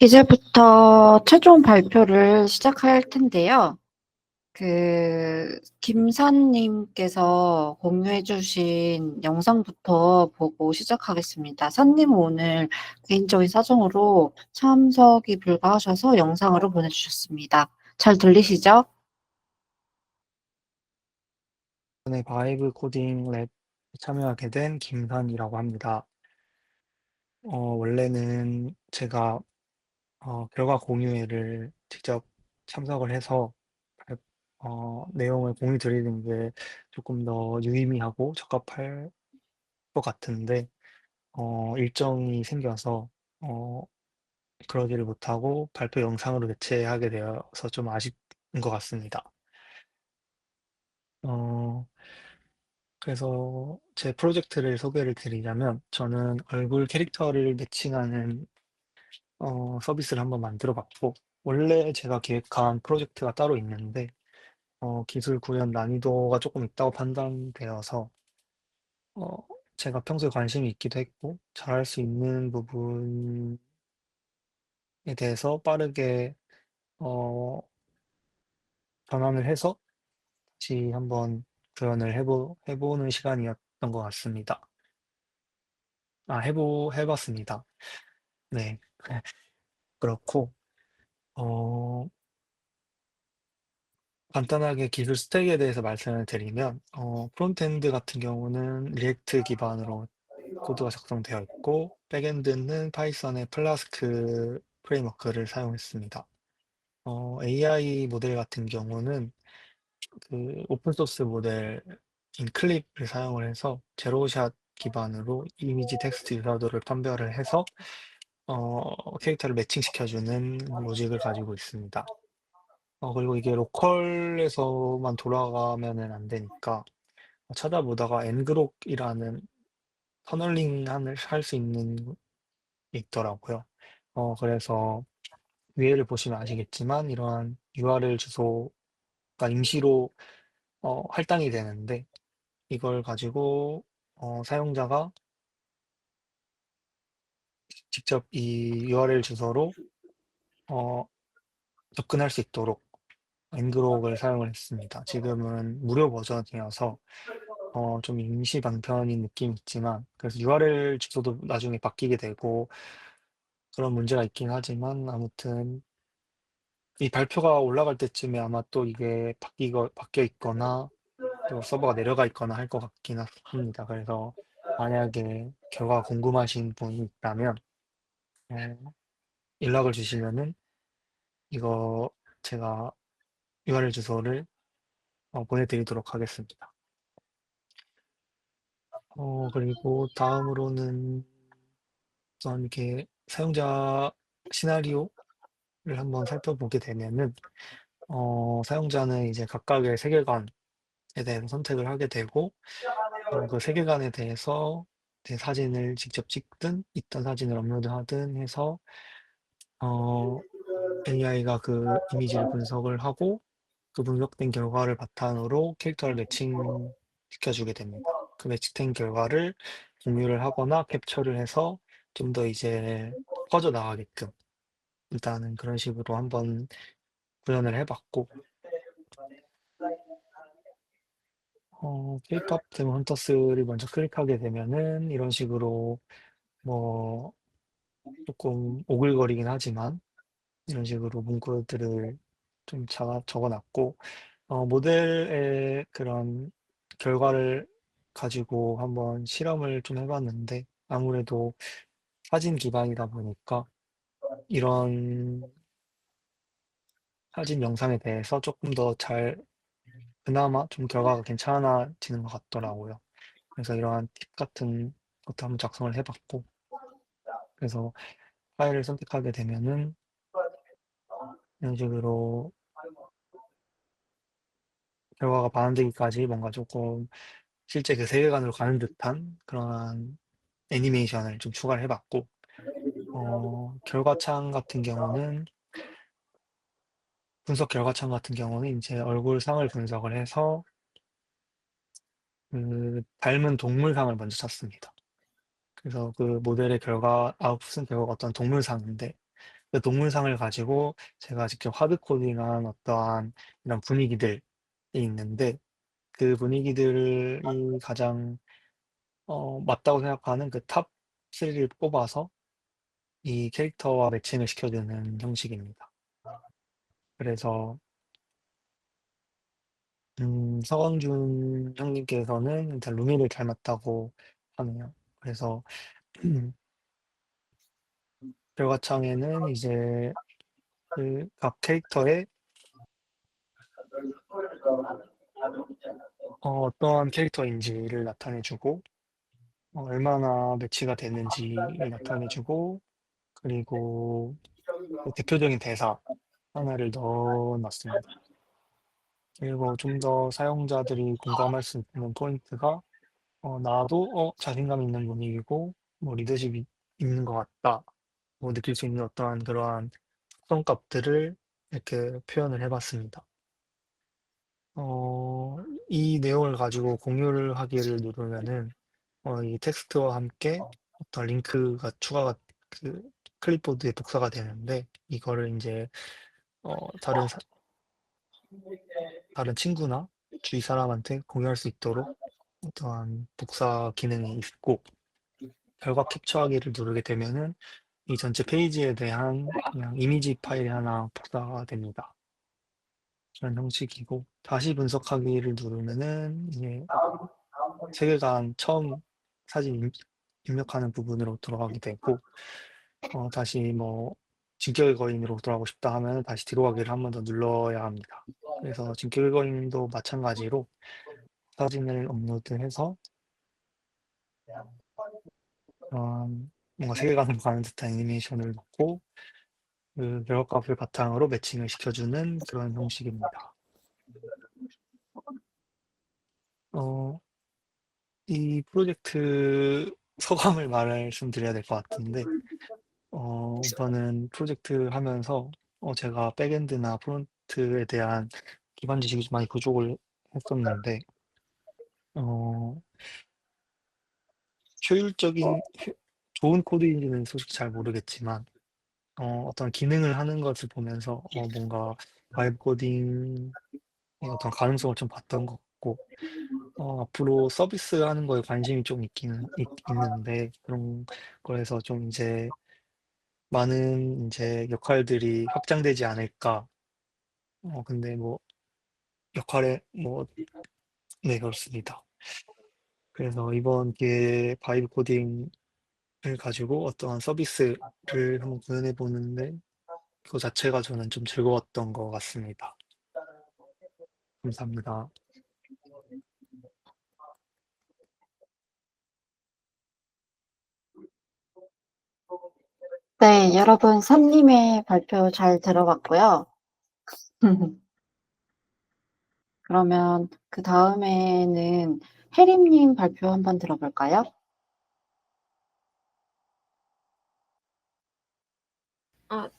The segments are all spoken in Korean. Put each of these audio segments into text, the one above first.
이제부터 최종 발표를 시작할 텐데요. 김선님께서 공유해주신 영상부터 보고 시작하겠습니다. 선님은 오늘 개인적인 사정으로 참석이 불가하셔서 영상으로 보내주셨습니다. 잘 들리시죠? 이번에 바이브 코딩 랩에 참여하게 된 김선이라고 합니다. 원래는 제가 결과 공유회를 직접 참석을 해서 발- 내용을 공유 드리는 게 조금 더 유의미하고 적합할 것 같은데 일정이 생겨서 어, 그러지를 못하고 발표 영상으로 대체하게 되어서 좀 아쉽은 것 같습니다. 어, 그래서 제 프로젝트를 소개를 드리자면 저는 얼굴 캐릭터를 매칭하는 서비스를 한번 만들어 봤고, 원래 제가 기획한 프로젝트가 따로 있는데 기술 구현 난이도가 조금 있다고 판단되어서 어, 제가 평소에 관심이 있기도 했고 잘할 수 있는 부분에 대해서 빠르게 어, 전환을 해서 다시 한번 구현을 해보는 시간이었던 것 같습니다. 해봤습니다. 네. 그렇고, 어, 간단하게 기술 스택에 대해서 말씀을 드리면, 프론트엔드 같은 경우는 리액트 기반으로 코드가 작성되어 있고, 백엔드는 파이썬의 플라스크 프레임워크를 사용했습니다. AI 모델 같은 경우는 그 오픈소스 모델인 클립을 사용을 해서 제로샷 기반으로 이미지 텍스트 유사도를 판별을 해서 캐릭터를 매칭시켜주는 로직을 가지고 있습니다. 그리고 이게 로컬에서만 돌아가면은 안 되니까 찾아보다가 ngrok이라는 터널링 할 수 있는 게 있더라고요. 그래서 위에를 보시면 아시겠지만 이러한 URL 주소가 임시로 할당이 되는데 이걸 가지고 사용자가 직접 이 URL 주소로 어, 접근할 수 있도록 ngrok을 사용을 했습니다. 지금은 무료 버전이어서 좀 임시 방편인 느낌이 있지만, 그래서 URL 주소도 나중에 바뀌게 되고, 그런 문제가 있긴 하지만, 아무튼, 이 발표가 올라갈 때쯤에 아마 또 이게 바뀌어 있거나, 또 서버가 내려가 있거나 할 것 같긴 합니다. 그래서, 만약에 결과가 궁금하신 분이 있다면, 어, 연락을 주시면은, 이거 제가 URL 주소를 보내드리도록 하겠습니다. 그리고 다음으로는 우선 이렇게 사용자 시나리오를 한번 살펴보게 되면은 사용자는 이제 각각의 세계관에 대해서 선택을 하게 되고 그 세계관에 대해서 내 사진을 직접 찍든 있던 사진을 업로드하든 해서 어, AI가 그 이미지를 분석을 하고 그 분석된 결과를 바탕으로 캐릭터를 매칭시켜주게 됩니다. 그 매칭된 결과를 공유를 하거나 캡처를 해서 좀 더 이제 퍼져나가게끔 일단은 그런 식으로 한번 구현을 해봤고, K-pop 데몬 헌터스를 먼저 클릭하게 되면은 이런 식으로 뭐 조금 오글거리긴 하지만 이런 식으로 문구들을 좀 적어놨고, 모델의 그런 결과를 가지고 한번 실험을 좀 해봤는데 아무래도 사진 기반이다 보니까 이런 사진 영상에 대해서 조금 더 그나마 좀 결과가 괜찮아지는 것 같더라고요. 그래서 이러한 팁 같은 것도 한번 작성을 해봤고, 그래서 파일을 선택하게 되면은 이런 식으로 결과가 반환되기까지 뭔가 조금 실제 그 세계관으로 가는 듯한 그런 애니메이션을 좀 추가를 해봤고, 결과창 같은 경우는 분석 결과창 같은 경우는 이제 얼굴상을 분석을 해서 그 닮은 동물상을 먼저 찾습니다. 그래서 그 모델의 아웃풋은 결과가 어떤 동물상인데 그 동물상을 가지고 제가 직접 하드 코딩한 어떠한 이런 분위기들이 있는데 그 분위기들이 가장 맞다고 생각하는 그 탑 3를 뽑아서 이 캐릭터와 매칭을 시켜주는 형식입니다. 그래서 서광준 형님께서는 일단 루미를 닮았다고 하네요. 그래서 결과창에는 이제 그 각 캐릭터의 어떠한 캐릭터인지를 나타내 주고 얼마나 매치가 되는지를 나타내 주고 그리고 그 대표적인 대사 하나를 넣어 놨습니다. 그리고 좀 더 사용자들이 공감할 수 있는 포인트가 나도 자신감 있는 분위기고 뭐 리더십이 있는 것 같다. 뭐 느낄 수 있는 어떠한 그러한 특성값들을 이렇게 표현을 해 봤습니다. 어 이 내용을 가지고 공유를 하기를 누르면은 이 텍스트와 함께 어떤 링크가 추가가 그 클립보드에 복사가 되는데 이거를 인제 다른 다른 친구나 주위 사람한테 공유할 수 있도록 어떠한 복사 기능이 있고 결과 캡처하기를 누르게 되면은 이 전체 페이지에 대한 그냥 이미지 파일이 하나 복사가 됩니다. 그런 형식이고 다시 분석하기를 누르면은 이제 세계관 처음 사진 입력하는 부분으로 돌아가게 되고 다시 뭐 진격의 거인으로 돌아가고 싶다 하면은 다시 뒤로 가기를 한 번 더 눌러야 합니다. 그래서 진격의 거인도 마찬가지로 사진을 업로드해서 뭔가 세계관으로 가는 듯한 애니메이션을 넣고 그 결과값을 바탕으로 매칭을 시켜주는 그런 형식입니다. 어 이 프로젝트 소감을 말씀드려야 될 것 같은데 우선은 프로젝트 하면서 제가 백엔드나 프론트에 대한 기반 지식이 좀 많이 부족을 했었는데 어 효율적인 좋은 코드인지는 솔직히 잘 모르겠지만 어떤 기능을 하는 것을 보면서 뭔가 바이브 코딩의 어떤 가능성을 좀 봤던 것 같고 앞으로 서비스하는 거에 관심이 좀 있는데 그런 거에서 좀 이제 많은 이제 역할들이 확장되지 않을까. 근데 뭐 역할에 뭐 네 그렇습니다. 그래서 이번 기회에 바이브 코딩을 가지고 어떠한 서비스를 한번 구현해 보는데 그거 자체가 저는 좀 즐거웠던 것 같습니다. 감사합니다. 네, 여러분, 선님의 발표 잘 들어봤고요. 그러면 그 다음에는 혜림님 발표 한번 들어볼까요?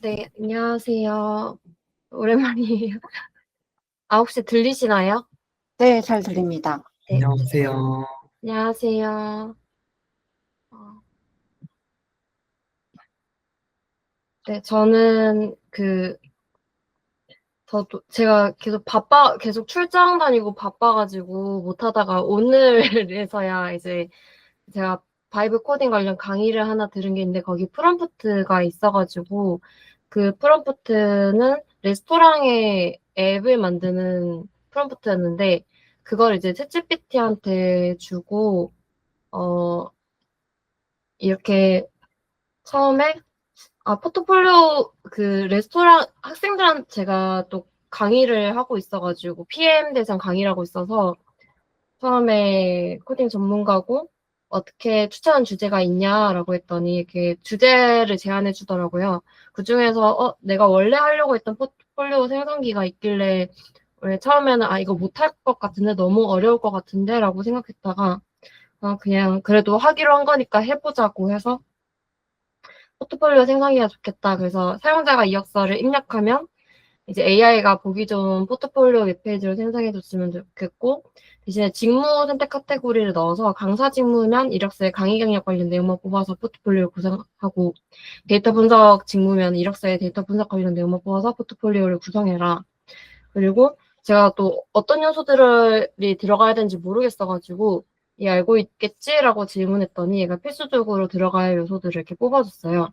네, 안녕하세요. 오랜만이에요. 혹시 들리시나요? 네, 잘 들립니다. 네, 안녕하세요. 안녕하세요. 어, 네, 저는 저도 제가 계속 출장 다니고 바빠가지고 못하다가 오늘에서야 이제 제가 바이브 코딩 관련 강의를 하나 들은 게 있는데 거기 프롬프트가 있어가지고 그 프롬프트는 레스토랑의 앱을 만드는 프롬프트였는데 그걸 이제 챗GPT한테 주고 어 이렇게 처음에 포트폴리오 레스토랑 학생들한테 제가 또 강의를 하고 있어가지고 PM 대상 강의를 하고 있어서 처음에 코딩 전문가고 어떻게 추천한 주제가 있냐라고 했더니 이렇게 주제를 제안해 주더라고요. 그중에서 내가 원래 하려고 했던 포트폴리오 생성기가 있길래 원래 처음에는 이거 못할 것 같은데 너무 어려울 것 같은데라고 생각했다가 그냥 그래도 하기로 한 거니까 해보자고 해서 포트폴리오 생성기가 좋겠다. 그래서 사용자가 이력서를 입력하면 이제 AI가 보기 좋은 포트폴리오 웹페이지를 생성해 줬으면 좋겠고, 대신에 직무 선택 카테고리를 넣어서 강사 직무면 이력서에 강의 경력 관련 내용만 뽑아서 포트폴리오를 구성하고, 데이터 분석 직무면 이력서에 데이터 분석 관련 내용만 뽑아서 포트폴리오를 구성해라. 그리고 제가 또 어떤 요소들이 들어가야 되는지 모르겠어가지고, 얘 알고 있겠지라고 질문했더니 얘가 필수적으로 들어가야 할 요소들을 이렇게 뽑아줬어요.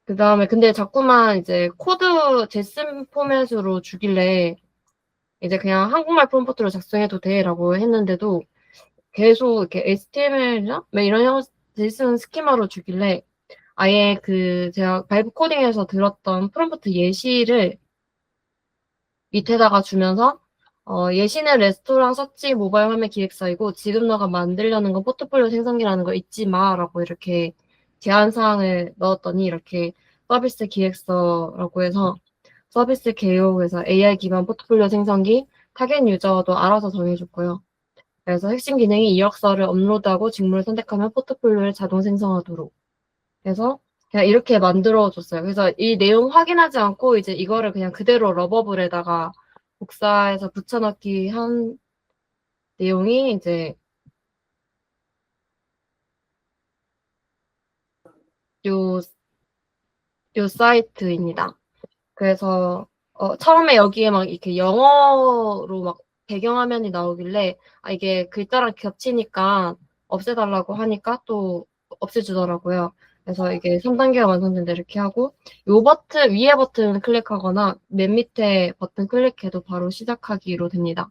그 다음에 근데 자꾸만 이제 코드 제슨 포맷으로 주길래 이제 그냥 한국말 프롬프트로 작성해도 돼라고 했는데도 계속 이렇게 HTML이나 뭐 이런 제이슨 스키마로 주길래 아예 그 제가 바이브 코딩에서 들었던 프롬프트 예시를 밑에다가 주면서 예시는 레스토랑 서치 모바일 화면 기획서이고 지금 너가 만들려는 건 포트폴리오 생성기라는 거 잊지 마라고 이렇게 제안 사항을 넣었더니 이렇게 서비스 기획서라고 해서 서비스 개요에서 AI 기반 포트폴리오 생성기 타겟 유저도 알아서 정해줬고요. 그래서 핵심 기능이 이력서를 업로드하고 직무를 선택하면 포트폴리오를 자동 생성하도록. 그래서 그냥 이렇게 만들어줬어요. 그래서 이 내용 확인하지 않고 이제 이거를 그냥 그대로 러버블에다가 복사해서 붙여넣기 한 내용이 이제 요, 요 사이트입니다. 그래서 처음에 여기에 막 이렇게 영어로 막 배경화면이 나오길래 이게 글자랑 겹치니까 없애달라고 하니까 또 없애주더라고요. 그래서 이게 3단계가 완성된다 이렇게 하고 요 버튼 위에 버튼 클릭하거나 맨 밑에 버튼 클릭해도 바로 시작하기로 됩니다.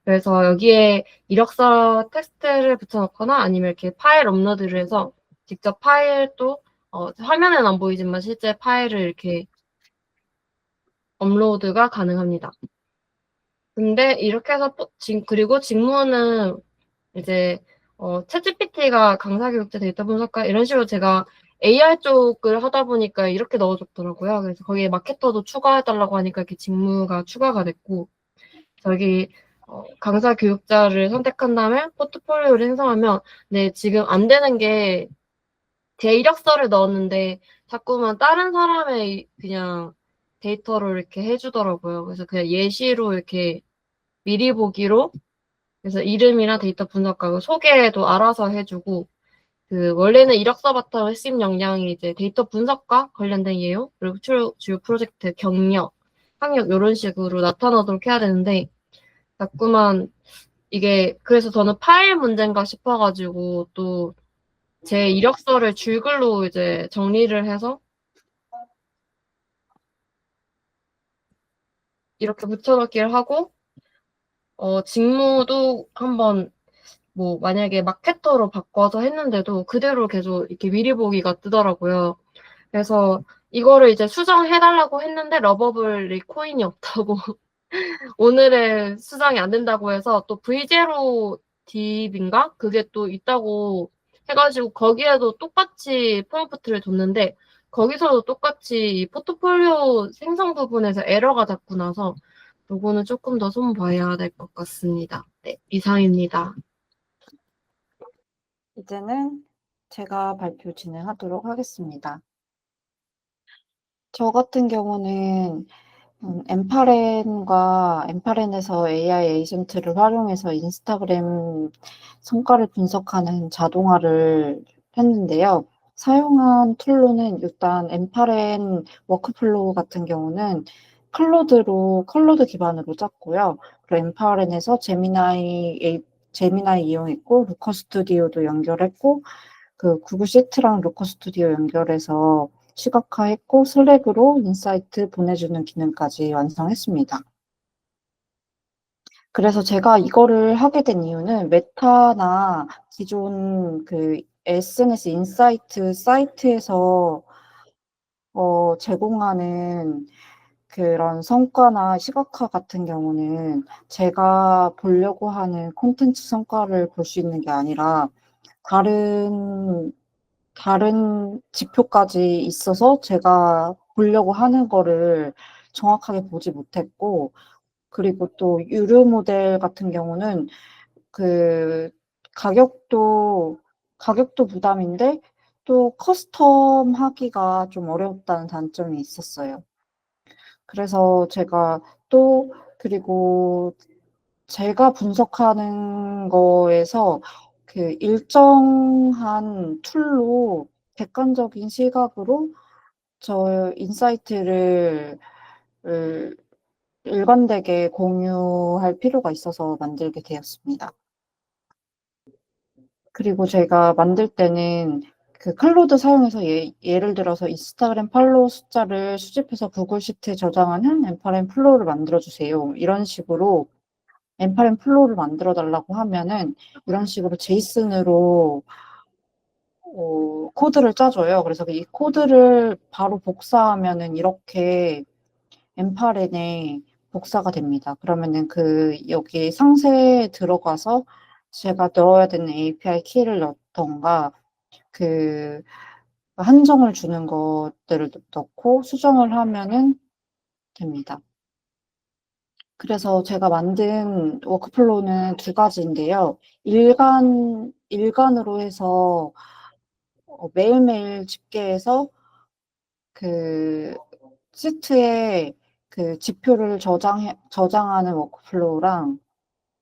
그래서 여기에 이력서 텍스트를 붙여넣거나 아니면 이렇게 파일 업로드를 해서 직접 파일도 화면은 안 보이지만 실제 파일을 이렇게 업로드가 가능합니다. 근데 이렇게 해서 그리고 직무는 이제 챗GPT가 강사교육자 데이터 분석가 이런 식으로 제가 AI 쪽을 하다 보니까 이렇게 넣어줬더라고요. 그래서 거기에 마케터도 추가해달라고 하니까 이렇게 직무가 추가가 됐고 저기 강사 교육자를 선택한 다음에 포트폴리오를 생성하면 네 지금 안 되는 게 제 이력서를 넣었는데 자꾸만 다른 사람의 그냥 데이터로 이렇게 해주더라고요. 그래서 그냥 예시로 이렇게 미리 보기로 그래서 이름이나 데이터 분석하고 소개도 알아서 해주고 그 원래는 이력서 바탕 핵심 역량이 이제 데이터 분석과 관련된 예요 그리고 주요 프로젝트 경력, 학력 이런 식으로 나타나도록 해야 되는데 자꾸만 이게 그래서 저는 파일 문제인가 싶어가지고 또 제 이력서를 줄글로 이제 정리를 해서 이렇게 붙여넣기를 하고 직무도 한번 뭐 만약에 마케터로 바꿔서 했는데도 그대로 계속 이렇게 미리 보기가 뜨더라고요. 그래서 이거를 이제 수정해달라고 했는데 러버블이 코인이 없다고 오늘은 수정이 안 된다고 해서 또 V0 딥인가? 그게 또 있다고 해가지고 거기에도 똑같이 프롬프트를 줬는데 거기서도 똑같이 이 포트폴리오 생성 부분에서 에러가 자꾸 나서 요거는 조금 더 손봐야 될 것 같습니다. 네, 이상입니다. 이제는 제가 발표 진행하도록 하겠습니다. 저 같은 경우는 엠파렌과 엠파렌에서 AI 에이전트를 활용해서 인스타그램 성과를 분석하는 자동화를 했는데요. 사용한 툴로는 일단 엠파렌 워크플로우 같은 경우는 클로드 기반으로 짰고요. 그리고 엠파렌에서 제미나이 이용했고, 루커 스튜디오도 연결했고, 그 구글 시트랑 루커 스튜디오 연결해서 시각화했고 슬랙으로 인사이트 보내주는 기능까지 완성했습니다. 그래서 제가 이거를 하게 된 이유는 메타나 기존 그 SNS 인사이트 사이트에서 제공하는 그런 성과나 시각화 같은 경우는 제가 보려고 하는 콘텐츠 성과를 볼 수 있는 게 아니라 다른 지표까지 있어서 제가 보려고 하는 거를 정확하게 보지 못했고, 그리고 또 유료 모델 같은 경우는 그 가격도 부담인데 또 커스텀 하기가 좀 어렵다는 단점이 있었어요. 그래서 제가 또 그리고 제가 분석하는 거에서 그 일정한 툴로 객관적인 시각으로 저 인사이트를 일관되게 공유할 필요가 있어서 만들게 되었습니다. 그리고 제가 만들 때는 그 클로드 사용해서 예를 들어서 인스타그램 팔로우 숫자를 수집해서 구글 시트에 저장하는 엠파렘 플로우를 만들어 주세요. 이런 식으로 엠파렘 플로우를 만들어 달라고 하면은 이런 식으로 제이슨으로 코드를 짜줘요. 그래서 이 코드를 바로 복사하면은 이렇게 엠파렌에 복사가 됩니다. 그러면은 여기 상세에 들어가서 제가 넣어야 되는 API 키를 넣던가 그 한정을 주는 것들을 넣고 수정을 하면은 됩니다. 그래서 제가 만든 워크플로우는 두 가지인데요. 일간으로 해서 매일매일 집계해서 그 시트에 그 지표를 저장하는 워크플로우랑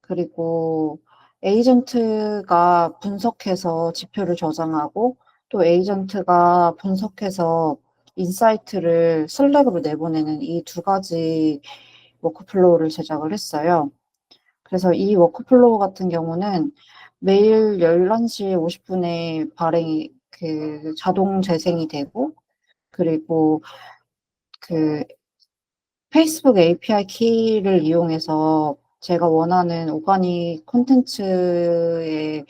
그리고 에이전트가 분석해서 지표를 저장하고 또 에이전트가 분석해서 인사이트를 슬랙으로 내보내는 이 두 가지 워크플로우를 제작을 했어요. 그래서 이 워크플로우 같은 경우는 매일 11시 50분에 자동 재생이 되고 그리고 그 페이스북 API 키를 이용해서 제가 원하는 오가닉 콘텐츠의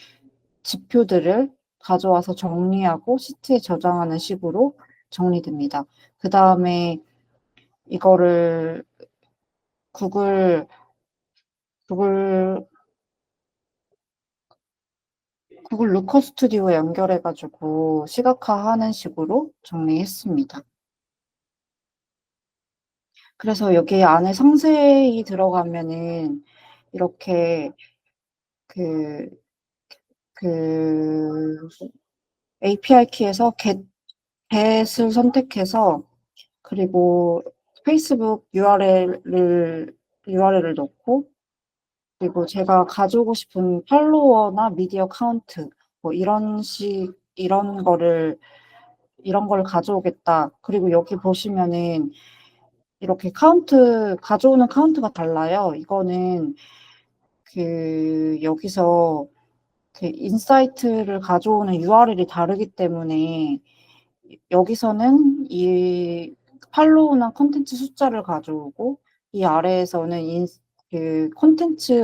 지표들을 가져와서 정리하고 시트에 저장하는 식으로 정리됩니다. 그 다음에 이거를 구글 루커 스튜디오에 연결해가지고 시각화하는 식으로 정리했습니다. 그래서 여기 안에 상세히 들어가면은 이렇게 그 API 키에서 get을 선택해서 그리고 페이스북 URL을 넣고 그리고 제가 가지고 싶은 팔로워나 미디어 카운트 뭐 이런 걸 가져오겠다. 그리고 여기 보시면은 이렇게 가져오는 카운트가 달라요. 이거는 여기서 인사이트를 가져오는 URL이 다르기 때문에 여기서는 이 팔로우나 콘텐츠 숫자를 가져오고 이 아래에서는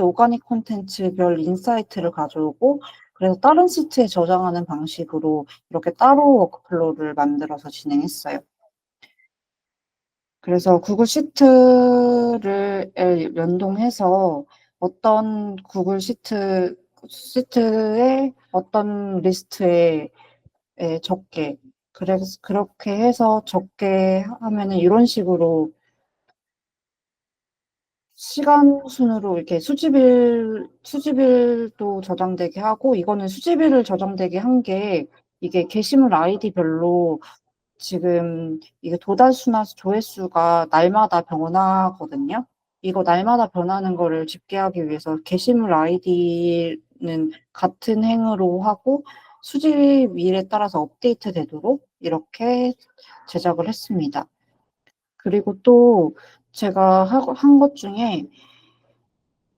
오가닉 콘텐츠별 인사이트를 가져오고 그래서 다른 시트에 저장하는 방식으로 이렇게 따로 워크플로우를 만들어서 진행했어요. 그래서 구글 시트를 연동해서 어떤 구글 시트의 어떤 리스트에 적게 그래서 그렇게 해서 적게 하면은 이런 식으로 시간 순으로 이렇게 수집일도 저장되게 하고 이거는 수집일을 저장되게 한 게 이게 게시물 아이디별로 지금 이게 도달수나 조회수가 날마다 변하거든요. 이거 날마다 변하는 거를 집계하기 위해서 게시물 아이디는 같은 행으로 하고 수집일에 따라서 업데이트 되도록 이렇게 제작을 했습니다. 그리고 또 제가 한 것 중에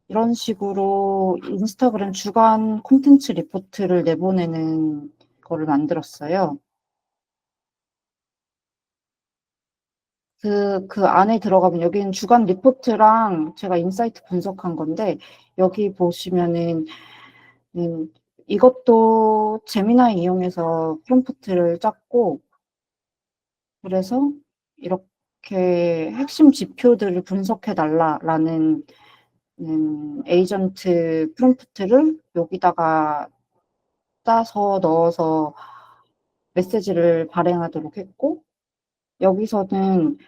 이런 식으로 인스타그램 주간 콘텐츠 리포트를 내보내는 거를 만들었어요. 그 안에 들어가면 여기는 주간 리포트랑 제가 인사이트 분석한 건데 여기 보시면은 이것도 제미나이 이용해서 프롬프트를 짰고 그래서 이렇게 핵심 지표들을 분석해 달라라는 에이전트 프롬프트를 여기다가 짜서 넣어서 메시지를 발행하도록 했고 여기서는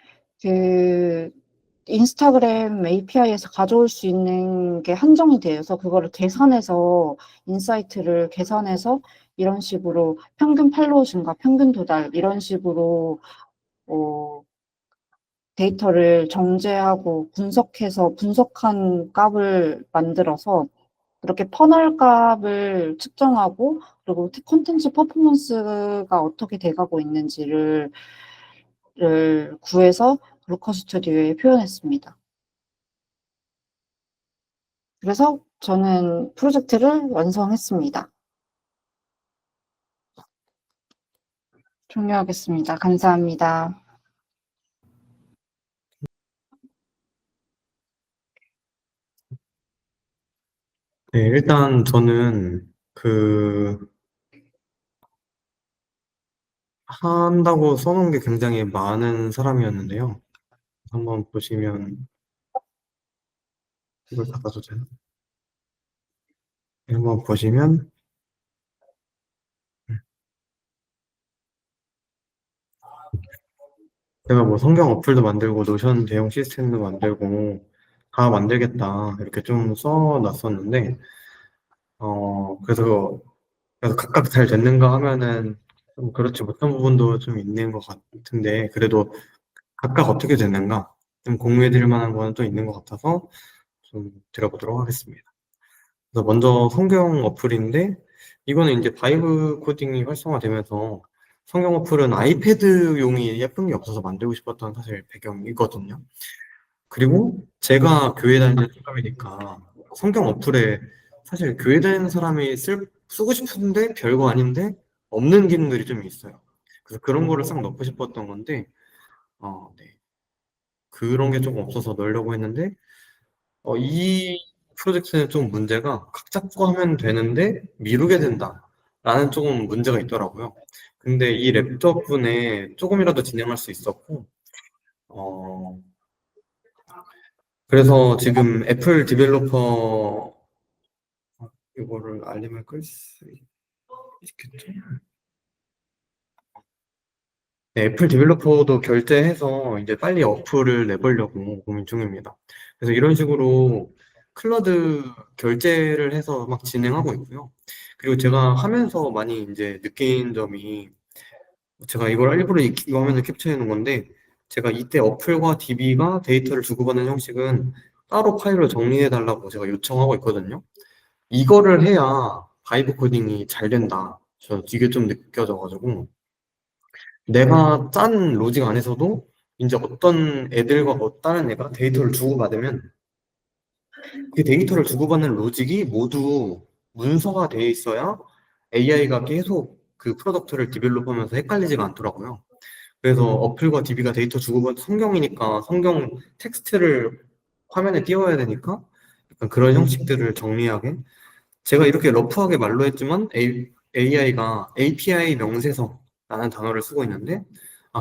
인스타그램 API에서 가져올 수 있는 게 한정이 되어서 그거를 인사이트를 계산해서 이런 식으로 평균 팔로워 증가, 평균 도달 이런 식으로 데이터를 정제하고 분석해서 분석한 값을 만들어서 그렇게 퍼널 값을 측정하고 그리고 콘텐츠 퍼포먼스가 어떻게 돼가고 있는지를 구해서 루커 스튜디오에 표현했습니다. 그래서 저는 프로젝트를 완성했습니다. 종료하겠습니다. 감사합니다. 네, 일단 저는 한다고 써놓은 게 굉장히 많은 사람이었는데요. 한번 보시면, 이걸 닫아도 되나? 네, 한번 보시면, 제가 뭐 성경 어플도 만들고, 노션 대용 시스템도 만들고, 다 만들겠다, 이렇게 좀 써놨었는데, 그래서 각각 잘 됐는가 하면은, 좀 그렇지 못한 부분도 좀 있는 것 같은데, 그래도 각각 어떻게 됐는가, 좀 공유해드릴 만한 거는 또 있는 것 같아서, 좀 드려보도록 하겠습니다. 그래서 먼저 성경 어플인데, 이거는 이제 바이브 코딩이 활성화되면서 성경 어플은 아이패드용이 예쁜 게 없어서 만들고 싶었던 사실 배경이거든요. 그리고 제가 교회 다니는 사람이니까 성경 어플에 사실 교회 다니는 사람이 쓰고 싶은데 별거 아닌데 없는 기능들이 좀 있어요. 그래서 그런 거를 싹 넣고 싶었던 건데, 네. 그런 게 조금 없어서 넣으려고 했는데, 이 프로젝트는 좀 문제가 각 잡고 하면 되는데 미루게 된다 라는 조금 문제가 있더라고요. 근데 이 랩 덕분에 조금이라도 진행할 수 있었고, 어, 그래서 지금 애플 디벨로퍼, 이거를 알림을 끌 수 있겠죠? 네, 애플 디벨로퍼도 결제해서 이제 빨리 어플을 내보려고 고민 중입니다. 그래서 이런 식으로 클러드 결제를 해서 막 진행하고 있고요. 그리고 제가 하면서 많이 이제 느낀 점이, 제가 이걸 일부러 이 화면을 캡처해 놓은 건데, 제가 이때 어플과 DB가 데이터를 주고받는 형식은 따로 파일로 정리해 달라고 제가 요청하고 있거든요. 이거를 해야 바이브 코딩이 잘 된다. 저 이게 좀 느껴져가지고, 내가 짠 로직 안에서도 이제 어떤 애들과 다른 애가 데이터를 주고받으면 그 데이터를 주고받는 로직이 모두 문서가 돼 있어야 AI가 계속 그 프로덕트를 디벨롭하면서 헷갈리지가 않더라고요. 그래서 어플과 DB가 데이터 주고받은 성경이니까 성경 텍스트를 화면에 띄워야 되니까 약간 그런 형식들을 정리하게, 제가 이렇게 러프하게 말로 했지만 AI가 API 명세서라는 단어를 쓰고 있는데,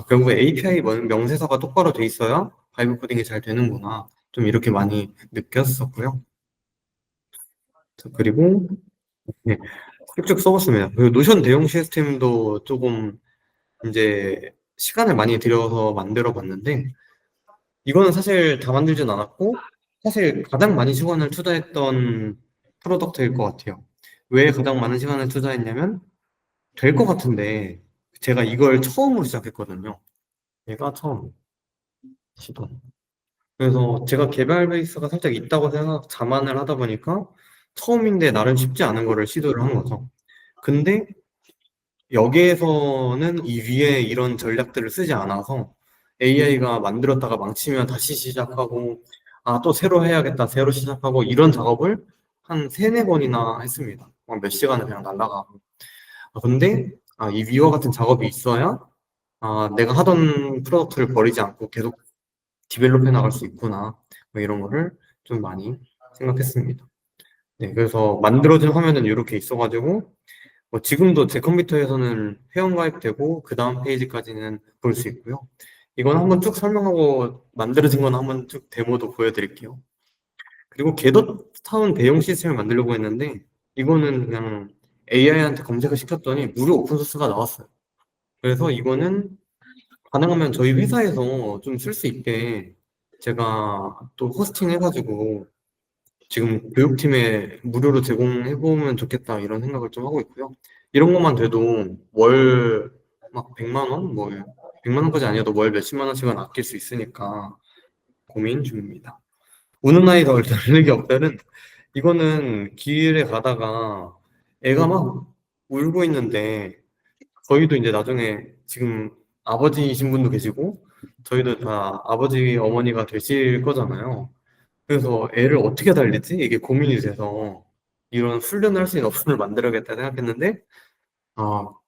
결국에 API 명세서가 똑바로 돼 있어야 바이브 코딩이 잘 되는구나, 좀 이렇게 많이 느꼈었고요. 그리고 네, 쭉쭉 써봤습니다. 그리고 노션 대용 시스템도 조금 이제 시간을 많이 들여서 만들어 봤는데, 이거는 사실 다 만들진 않았고 사실 가장 많이 시간을 투자했던 프로덕트일 것 같아요. 왜 가장 많은 시간을 투자했냐면, 될 것 같은데 제가 이걸 처음으로 시작했거든요. 얘가 처음 시도. 그래서 제가 개발 베이스가 살짝 있다고 자만을 하다 보니까 처음인데 나름 쉽지 않은 거를 시도를 한 거죠. 근데 여기에서는 이 위에 이런 전략들을 쓰지 않아서 AI가 만들었다가 망치면 다시 시작하고, 또 새로 해야겠다, 새로 시작하고, 이런 작업을 한 세네 번이나 했습니다. 몇 시간을 그냥 날라가고. 근데 이 위와 같은 작업이 있어야 내가 하던 프로덕트를 버리지 않고 계속 디벨롭해 나갈 수 있구나, 뭐 이런 거를 좀 많이 생각했습니다. 네, 그래서 만들어진 화면은 이렇게 있어가지고 지금도 제 컴퓨터에서는 회원가입되고 그 다음 페이지까지는 볼 수 있고요. 이건 한번 쭉 설명하고 만들어진 건 한번 쭉 데모도 보여드릴게요. 그리고 겟업타운 대용 시스템을 만들려고 했는데, 이거는 그냥 AI한테 검색을 시켰더니 무료 오픈소스가 나왔어요. 그래서 이거는 가능하면 저희 회사에서 좀 쓸 수 있게 제가 또 호스팅 해가지고 지금 교육팀에 무료로 제공해보면 좋겠다, 이런 생각을 좀 하고 있고요. 이런 것만 돼도 월 막 100만 원? 뭐 100만 원까지 아니어도 월 몇십만 원씩은 아낄 수 있으니까 고민 중입니다. 우는 아이 덜 다르게 없다는 이거는 길에 가다가 애가 막 울고 있는데 저희도 이제 나중에 지금 아버지이신 분도 계시고 저희도 다 아버지 어머니가 되실 거잖아요. 그래서 애를 어떻게 달리지? 이게 고민이 돼서 이런 훈련을 할 수 있는 어플을 만들어야겠다 생각했는데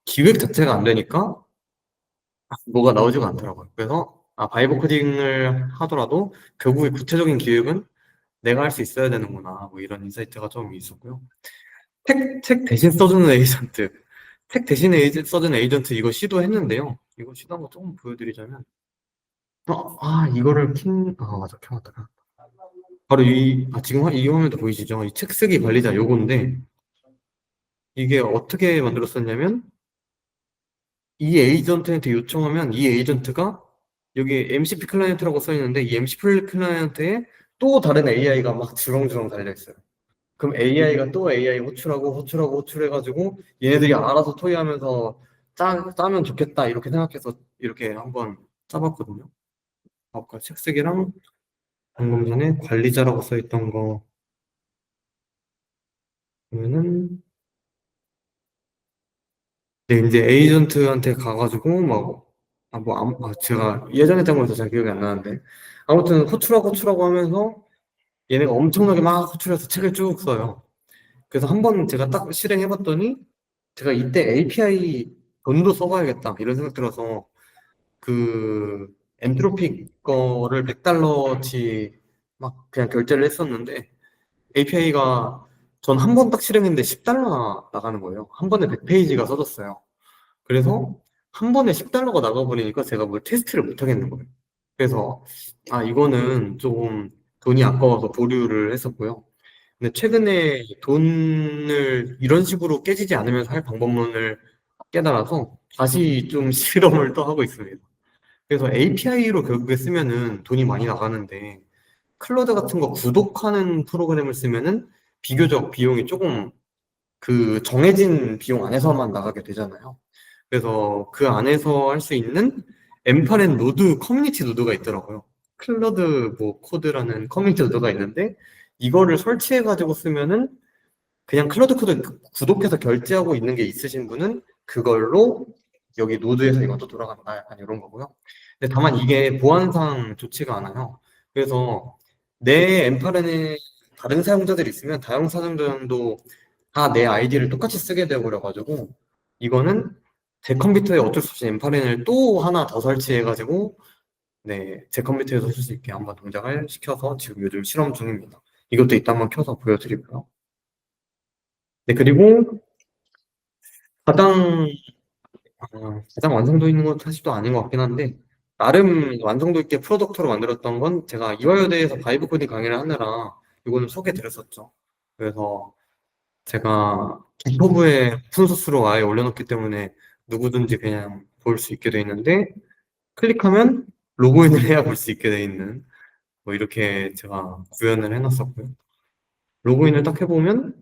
기획 자체가 안 되니까 뭐가 나오지가 않더라고요. 그래서 바이브 코딩을 하더라도 결국에 구체적인 기획은 내가 할 수 있어야 되는구나. 뭐 이런 인사이트가 좀 있었고요. 책 대신 써주는 에이전트. 책 대신에 써주는 에이전트 이거 시도했는데요. 이거 시도한 거 조금 보여드리자면 이거를 맞아, 켜놨다가 바로 지금 이 화면도 보이시죠? 이 책 쓰기 관리자 요건데 이게 어떻게 만들었었냐면 이 에이전트한테 요청하면 이 에이전트가 여기 MCP 클라이언트라고 써 있는데 이 MCP 클라이언트에 또 다른 AI가 막 주렁주렁 달려 있어요. 그럼 AI가 또 AI 호출해가지고 얘네들이 알아서 토의하면서 짜면 좋겠다 이렇게 생각해서 이렇게 한번 짜봤거든요. 아까 책 쓰기랑 방금 전에 관리자라고 써 있던 거 보면은 이제 에이전트한테 가가지고 제가 예전에 했던 거라서 잘 기억이 안 나는데 아무튼 호출하고 하면서 얘네가 엄청나게 막 호출해서 책을 쭉 써요. 그래서 한번 제가 딱 실행해봤더니 제가 이때 API 돈도 써봐야겠다 이런 생각 들어서 그 엔트로픽 거를 100달러치 막 그냥 결제를 했었는데 API가 전 한 번 딱 실행했는데 10달러 나가는 거예요. 한 번에 100페이지가 써졌어요. 그래서 한 번에 10달러가 나가버리니까 제가 뭘 테스트를 못 하겠는 거예요. 그래서 이거는 조금 돈이 아까워서 보류를 했었고요. 근데 최근에 돈을 이런 식으로 깨지지 않으면서 할 방법론을 깨달아서 다시 좀 실험을 또 하고 있습니다. 그래서 API로 결국에 쓰면은 돈이 많이 나가는데 클로드 같은 거 구독하는 프로그램을 쓰면은 비교적 비용이 조금 그 정해진 비용 안에서만 나가게 되잖아요. 그래서 그 안에서 할 수 있는 엠파렌 노드 커뮤니티 노드가 있더라고요. 클로드 뭐 코드라는 커뮤니티 노드가 있는데 이거를 설치해가지고 쓰면은 그냥 클로드 코드 구독해서 결제하고 있는 게 있으신 분은 그걸로 여기 노드에서 이것도 돌아간다 약간 이런 거고요. 근데 다만 이게 보안상 좋지가 않아요. 그래서 내 엠파렌에 다른 사용자들이 있으면 다른 사용자들도 다 내 아이디를 똑같이 쓰게 되어버려가지고 이거는 제 컴퓨터에 어쩔 수 없이 엠파렌을 또 하나 더 설치해가지고 제 컴퓨터에서 쓸 수 있게 한번 동작을 시켜서 지금 요즘 실험 중입니다. 이것도 이따 한번 켜서 보여드리고요. 네, 그리고 가장 가장 완성도 있는 건 사실 또 아닌 것 같긴 한데 나름 완성도 있게 프로덕트로 만들었던 건 제가 이화여대에서 바이브 코딩 강의를 하느라 이거는 소개드렸었죠. 그래서 제가 기터브에 오픈소스로 아예 올려놓기 때문에 누구든지 그냥 볼 수 있게 돼 있는데 클릭하면 로그인을 해야 볼 수 있게 돼 있는 뭐 이렇게 제가 구현을 해놨었고요. 로그인을 딱 해보면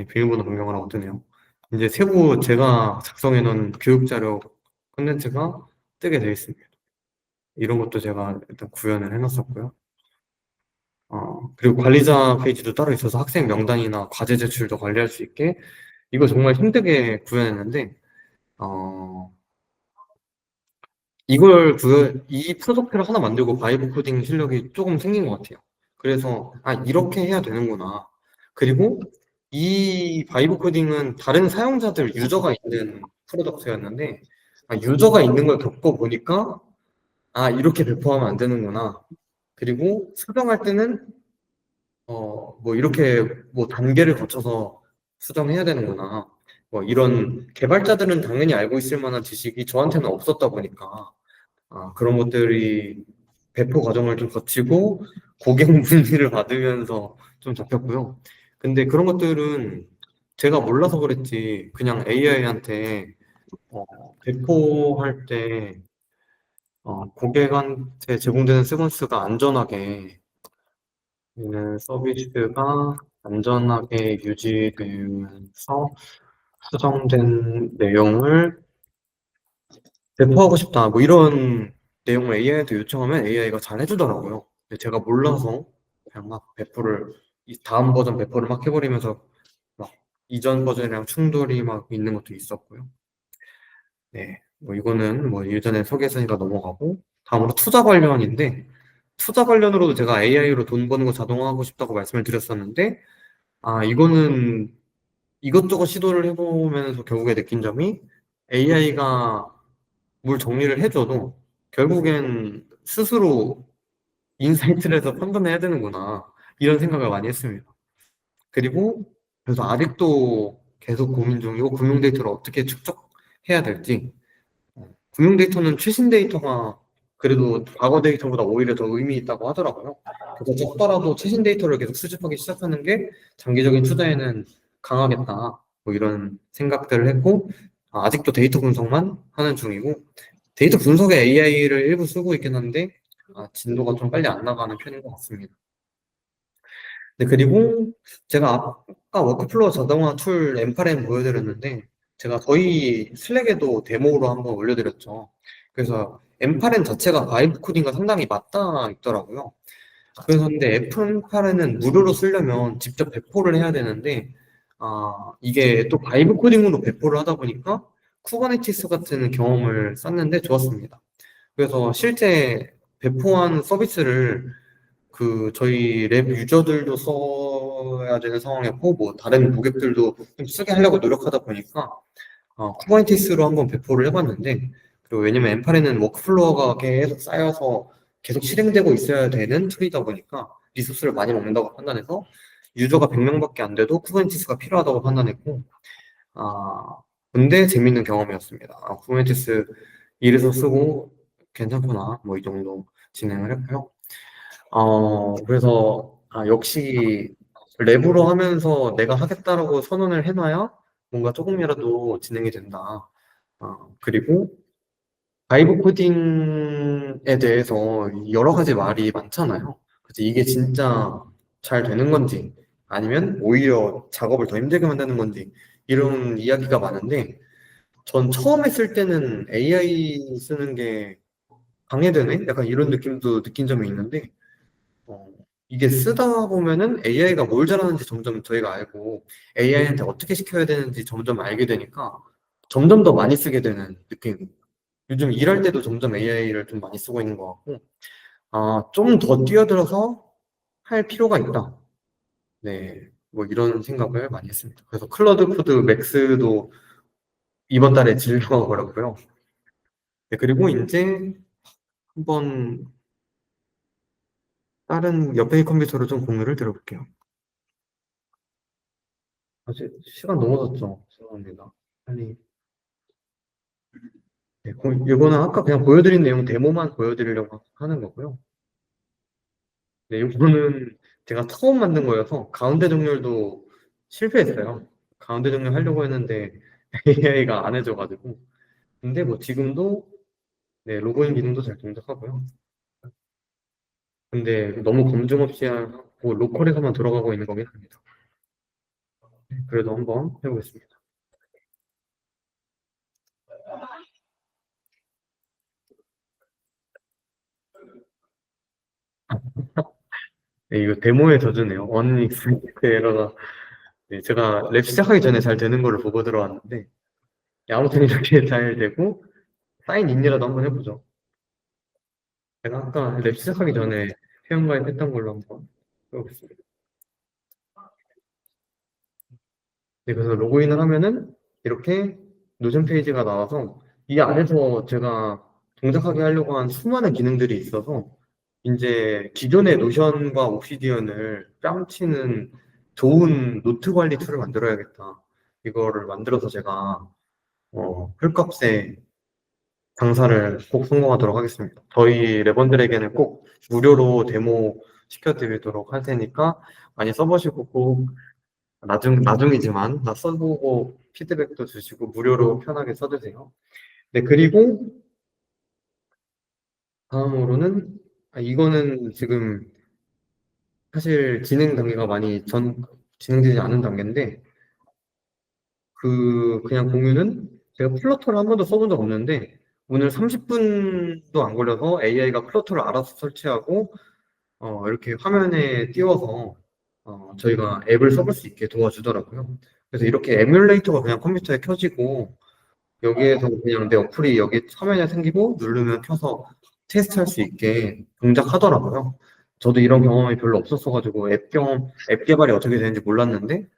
비밀번호 변경을 하고 뜨네요. 이제 세부 제가 작성해 놓은 교육자료 콘텐츠가 뜨게 되어 있습니다. 이런 것도 제가 일단 구현을 해놨었고요. 그리고 관리자 페이지도 따로 있어서 학생 명단이나 과제 제출도 관리할 수 있게 이거 정말 힘들게 구현했는데 이 프로덕트를 하나 만들고 바이브 코딩 실력이 조금 생긴 것 같아요. 그래서 이렇게 해야 되는구나. 그리고 이 바이브 코딩은 다른 사용자들 유저가 있는 프로덕트였는데 유저가 있는 걸 겪어보니까 이렇게 배포하면 안 되는구나. 그리고 수정할 때는 뭐 이렇게 뭐 단계를 거쳐서 수정해야 되는구나. 뭐 이런 개발자들은 당연히 알고 있을 만한 지식이 저한테는 없었다 보니까 그런 것들이 배포 과정을 좀 거치고 고객 문의를 받으면서 좀 잡혔고요. 근데 그런 것들은 제가 몰라서 그랬지 그냥 AI한테 배포할 때 고객한테 제공되는 세퀀스가 안전하게 서비스가 안전하게 유지되면서 수정된 내용을 배포하고 싶다. 뭐 이런 내용을 AI한테 요청하면 AI가 잘 해주더라고요. 근데 제가 몰라서 그냥 막 이 다음 버전 배포를 막 해버리면서 막 이전 버전이랑 충돌이 막 있는 것도 있었고요. 네. 뭐 이거는 뭐 예전에 소개했으니까 넘어가고, 다음으로 투자 관련인데, 투자 관련으로도 제가 AI로 돈 버는 거 자동화하고 싶다고 말씀을 드렸었는데, 이거는 이것저것 시도를 해보면서 결국에 느낀 점이 AI가 뭘 정리를 해줘도 결국엔 스스로 인사이트를 해서 판단해야 되는구나. 이런 생각을 많이 했습니다. 그리고 그래서 아직도 계속 고민 중이고 금융 데이터를 어떻게 축적해야 될지. 금융 데이터는 최신 데이터가 그래도 과거 데이터보다 오히려 더 의미 있다고 하더라고요. 그래서 적더라도 최신 데이터를 계속 수집하기 시작하는 게 장기적인 투자에는 강하겠다. 뭐 이런 생각들을 했고, 아직도 데이터 분석만 하는 중이고, 데이터 분석에 AI를 일부 쓰고 있긴 한데, 진도가 좀 빨리 안 나가는 편인 것 같습니다. 네, 그리고 제가 아까 워크플로우 자동화 툴 M8M 보여드렸는데, 제가 저희 슬랙에도 데모로 한번 올려드렸죠. 그래서 M8M 자체가 바이브 코딩과 상당히 맞닿아 있더라고요. 그래서 근데 M8M은 무료로 쓰려면 직접 배포를 해야 되는데, 이게 또 바이브 코딩으로 배포를 하다 보니까 쿠버네티스 같은 경험을 쌓는데 좋았습니다. 그래서 실제 배포한 서비스를 저희 랩 유저들도 써야 되는 상황이었고, 뭐, 다른 고객들도 좀 쓰게 하려고 노력하다 보니까, 쿠버네티스로 한번 배포를 해봤는데, 그리고 왜냐면 엠팔에는 워크플로어가 계속 쌓여서 계속 실행되고 있어야 되는 툴이다 보니까, 리소스를 많이 먹는다고 판단해서, 유저가 100명밖에 안 돼도 쿠버네티스가 필요하다고 판단했고, 아, 근데 재밌는 경험이었습니다. 쿠버네티스 이래서 쓰고 괜찮구나, 뭐 이 정도 진행을 했고요. 그래서, 역시 랩으로 하면서 내가 하겠다라고 선언을 해놔야 뭔가 조금이라도 진행이 된다. 그리고 바이브 코딩에 대해서 여러 가지 말이 많잖아요. 그래서 이게 진짜 잘 되는 건지 아니면 오히려 작업을 더 힘들게 만드는 건지 이런 이야기가 많은데, 전 처음 했을 때는 AI 쓰는 게 방해되네? 약간 이런 느낌도 느낀 점이 있는데, 어, 이게 쓰다 보면은 AI가 뭘 잘하는지 점점 저희가 알고 AI한테 어떻게 시켜야 되는지 점점 알게 되니까 점점 더 많이 쓰게 되는 느낌. 요즘 일할 때도 점점 AI를 좀 많이 쓰고 있는 것 같고, 좀 더 뛰어들어서 할 필요가 있다. 네, 뭐 이런 생각을 많이 했습니다. 그래서 클로드 코드 맥스도 이번 달에 진료가 버렸고요. 네, 그리고 이제 한번 다른 옆에 컴퓨터로 좀 공유를 들어볼게요. 아직 시간 넘어졌죠? 죄송합니다. 빨리. 네, 이거는 아까 그냥 보여드린 내용 데모만 보여드리려고 하는 거고요. 네, 이거는 제가 처음 만든 거여서 가운데 정렬도 실패했어요. 가운데 정렬 하려고 했는데 AI가 안 해줘가지고. 근데 뭐 지금도 네, 로그인 기능도 잘 동작하고요. 근데 너무 검증 없이 하고 로컬에서만 들어가고 있는 거긴 합니다. 그래도 한번 해보겠습니다. 네, 이거 데모에 져주네요. 언익스펙트 에러가. 네, 제가 랩 시작하기 전에 잘 되는 거를 보고 들어왔는데, 네, 아무튼 이렇게 잘 되고 사인 인이라도 한번 해보죠. 제가 아까 랩 시작하기 전에 회원가입 했던 걸로 한번 해보겠습니다. 네, 그래서 로그인을 하면은 이렇게 노션 페이지가 나와서 이 안에서 제가 동작하게 하려고 한 수많은 기능들이 있어서 이제 기존의 노션과 옵시디언을 뺨치는 좋은 노트 관리 툴을 만들어야겠다. 이거를 만들어서 제가 헐값에 강사를 꼭 성공하도록 하겠습니다. 저희 랩원들에게는 꼭 무료로 데모 시켜드리도록 할 테니까 많이 써보시고 꼭 나중이지만 나 써보고 피드백도 주시고 무료로 편하게 써주세요. 네, 그리고 다음으로는 이거는 지금 사실 진행 단계가 많이 진행되지 않은 단계인데 그냥 공유는 제가 플러터를 한 번도 써본 적 없는데 오늘 30분도 안 걸려서 AI가 플러터를 알아서 설치하고 이렇게 화면에 띄워서 저희가 앱을 써볼 수 있게 도와주더라고요. 그래서 이렇게 에뮬레이터가 그냥 컴퓨터에 켜지고 여기에서 그냥 내 어플이 여기 화면에 생기고 누르면 켜서 테스트할 수 있게 동작하더라고요. 저도 이런 경험이 별로 없었어가지고 앱 개발이 어떻게 되는지 몰랐는데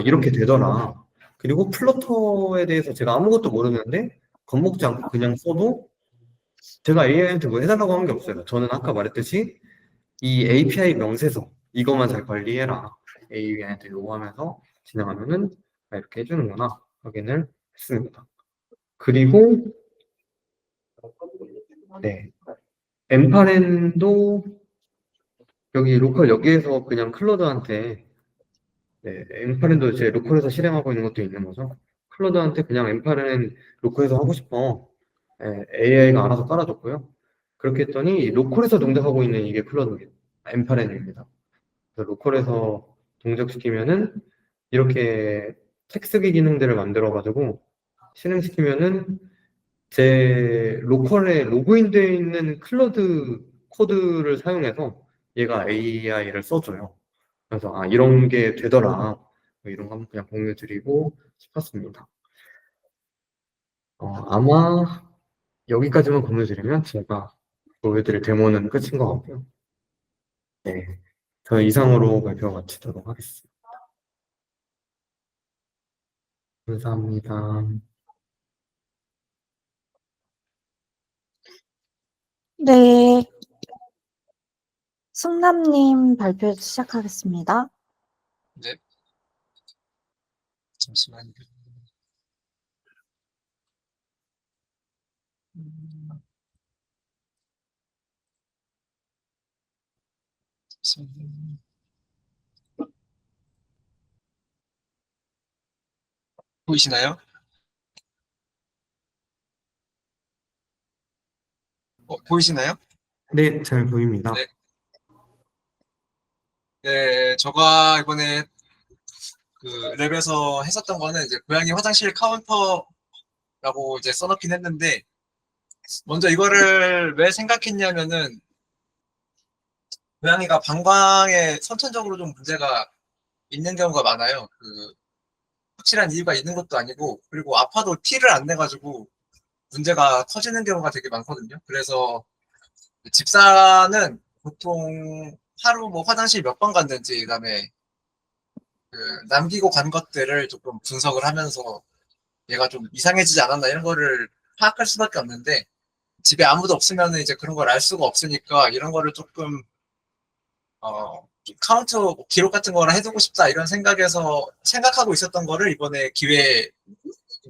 이렇게 되더라. 그리고 플러터에 대해서 제가 아무것도 모르는데 겁먹지 않고 그냥 써도 제가 AI한테 뭐 해달라고 한 게 없어요. 저는 아까 말했듯이 이 API 명세서 이것만 잘 관리해라. AI한테 요구하면서 진행하면은 이렇게 해주는구나 확인을 했습니다. 그리고 네, 엠파렌도 여기 로컬 여기에서 그냥 클로드한테 엠파렌도 제 로컬에서 실행하고 있는 것도 있는 거죠. 클로드한테 그냥 엠파렌 로컬에서 하고 싶어. AI가 알아서 깔아줬고요. 그렇게 했더니 로컬에서 동작하고 있는 이게 클로드 엠파렌입니다. 그래서 로컬에서 동작시키면은 이렇게 텍스기 기능들을 만들어가지고 실행시키면은 제 로컬에 로그인되어 있는 클로드 코드를 사용해서 얘가 AI를 써줘요. 그래서 이런 게 되더라. 뭐 이런 거 한번 그냥 공유드리고 싶었습니다. 아마 여기까지만 공유드리면 제가 보여드릴 데모는 끝인 것 같고요. 네, 저는 이상으로 발표가 마치도록 하겠습니다. 감사합니다. 네, 승남님 발표 시작하겠습니다. 네, 잠시만요. 잠시만요. 보이시나요? 보이시나요? 네, 잘 보입니다. 네. 네, 제가 이번에 그 랩에서 했었던 거는 이제 고양이 화장실 카운터라고 이제 써놓긴 했는데, 먼저 이거를 왜 생각했냐면은 고양이가 방광에 선천적으로 좀 문제가 있는 경우가 많아요. 확실한 이유가 있는 것도 아니고, 그리고 아파도 티를 안 내가지고 문제가 커지는 경우가 되게 많거든요. 그래서 집사는 보통 하루 뭐 화장실 몇 번 갔는지, 그다음에 남기고 간 것들을 조금 분석을 하면서 얘가 좀 이상해지지 않았나 이런 거를 파악할 수밖에 없는데, 집에 아무도 없으면 이제 그런 걸 알 수가 없으니까 이런 거를 조금 좀 카운트 기록 같은 거를 해두고 싶다 이런 생각하고 있었던 거를 이번에 기회에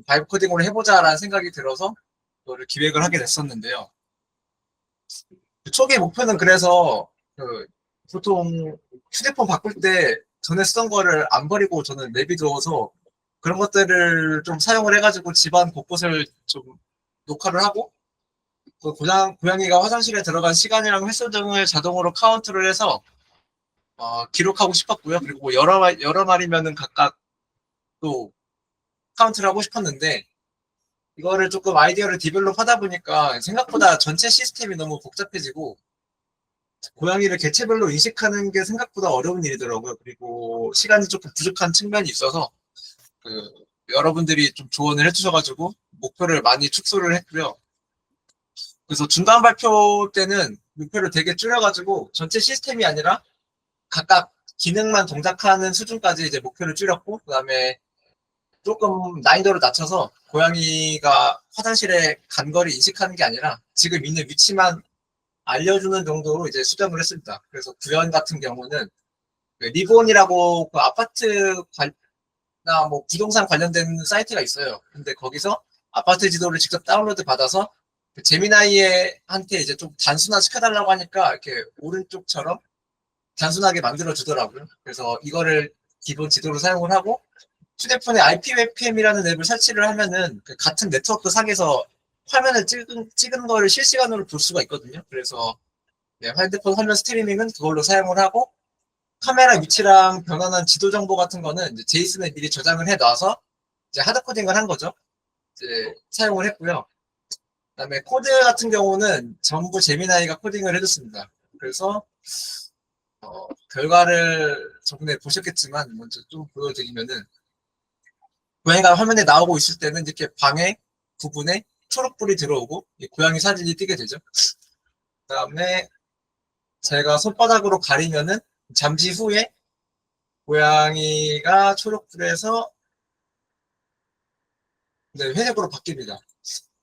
바이브 코딩으로 해보자라는 생각이 들어서 그거를 기획을 하게 됐었는데요. 초기 목표는 그래서 보통 휴대폰 바꿀 때 전에 쓰던 거를 안 버리고 저는 내비두어서 그런 것들을 좀 사용을 해가지고 집안 곳곳을 좀 녹화를 하고 고양이가 화장실에 들어간 시간이랑 횟수 등을 자동으로 카운트를 해서 기록하고 싶었고요. 그리고 뭐 여러 마리면은 각각 또 카운트를 하고 싶었는데 이거를 조금 아이디어를 디벨롭 하다 보니까 생각보다 전체 시스템이 너무 복잡해지고 고양이를 개체별로 인식하는 게 생각보다 어려운 일이더라고요. 그리고 시간이 조금 부족한 측면이 있어서 여러분들이 좀 조언을 해주셔가지고 목표를 많이 축소를 했고요. 그래서 중간 발표 때는 목표를 되게 줄여가지고 전체 시스템이 아니라 각각 기능만 동작하는 수준까지 이제 목표를 줄였고, 그다음에 조금 난이도를 낮춰서 고양이가 화장실에 간 거를 인식하는 게 아니라 지금 있는 위치만 알려주는 정도로 이제 수정을 했습니다. 그래서 구현 같은 경우는 리본이라고 그 아파트나 뭐 부동산 관련된 사이트가 있어요. 근데 거기서 아파트 지도를 직접 다운로드 받아서 제미나이한테 이제 좀 단순화 시켜달라고 하니까 이렇게 오른쪽처럼 단순하게 만들어 주더라고요. 그래서 이거를 기본 지도로 사용을 하고 휴대폰에 IPWebCam이라는 앱을 설치를 하면은 그 같은 네트워크 상에서 화면을 찍은 거를 실시간으로 볼 수가 있거든요. 그래서 핸드폰 화면 스트리밍은 그걸로 사용을 하고 카메라 위치랑 변환한 지도 정보 같은 거는 이제 제이슨에 미리 저장을 해 놔서 이제 하드 코딩을 한 거죠. 이제 사용을 했고요. 그다음에 코드 같은 경우는 전부 제미나이가 코딩을 해줬습니다. 그래서 결과를 저번에 보셨겠지만 먼저 좀 보여드리면은 고양이가 화면에 나오고 있을 때는 이렇게 방해 부분에 초록불이 들어오고 고양이 사진이 뜨게 되죠. 그다음에 제가 손바닥으로 가리면은 잠시 후에 고양이가 초록불에서 회색으로 바뀝니다.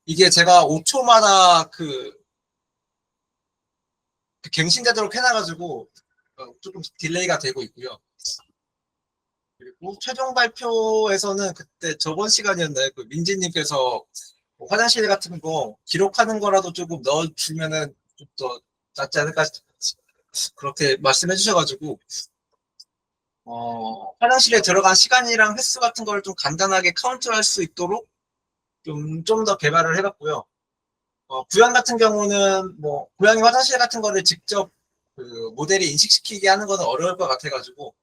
이게 제가 5초마다 그 갱신되도록 해놔가지고 조금 딜레이가 되고 있고요. 그리고 최종 발표에서는 그때 저번 시간이었나요? 그 민지님께서 뭐 화장실 같은 거 기록하는 거라도 조금 넣어주면은 좀 더 낫지 않을까 그렇게 말씀해 주셔가지고 화장실에 들어간 시간이랑 횟수 같은 걸 좀 간단하게 카운트할 수 있도록 좀 더 개발을 해봤고요. 구형 같은 경우는 뭐 고양이 화장실 같은 거를 직접 그 모델이 인식시키게 하는 거는 어려울 것 같아가지고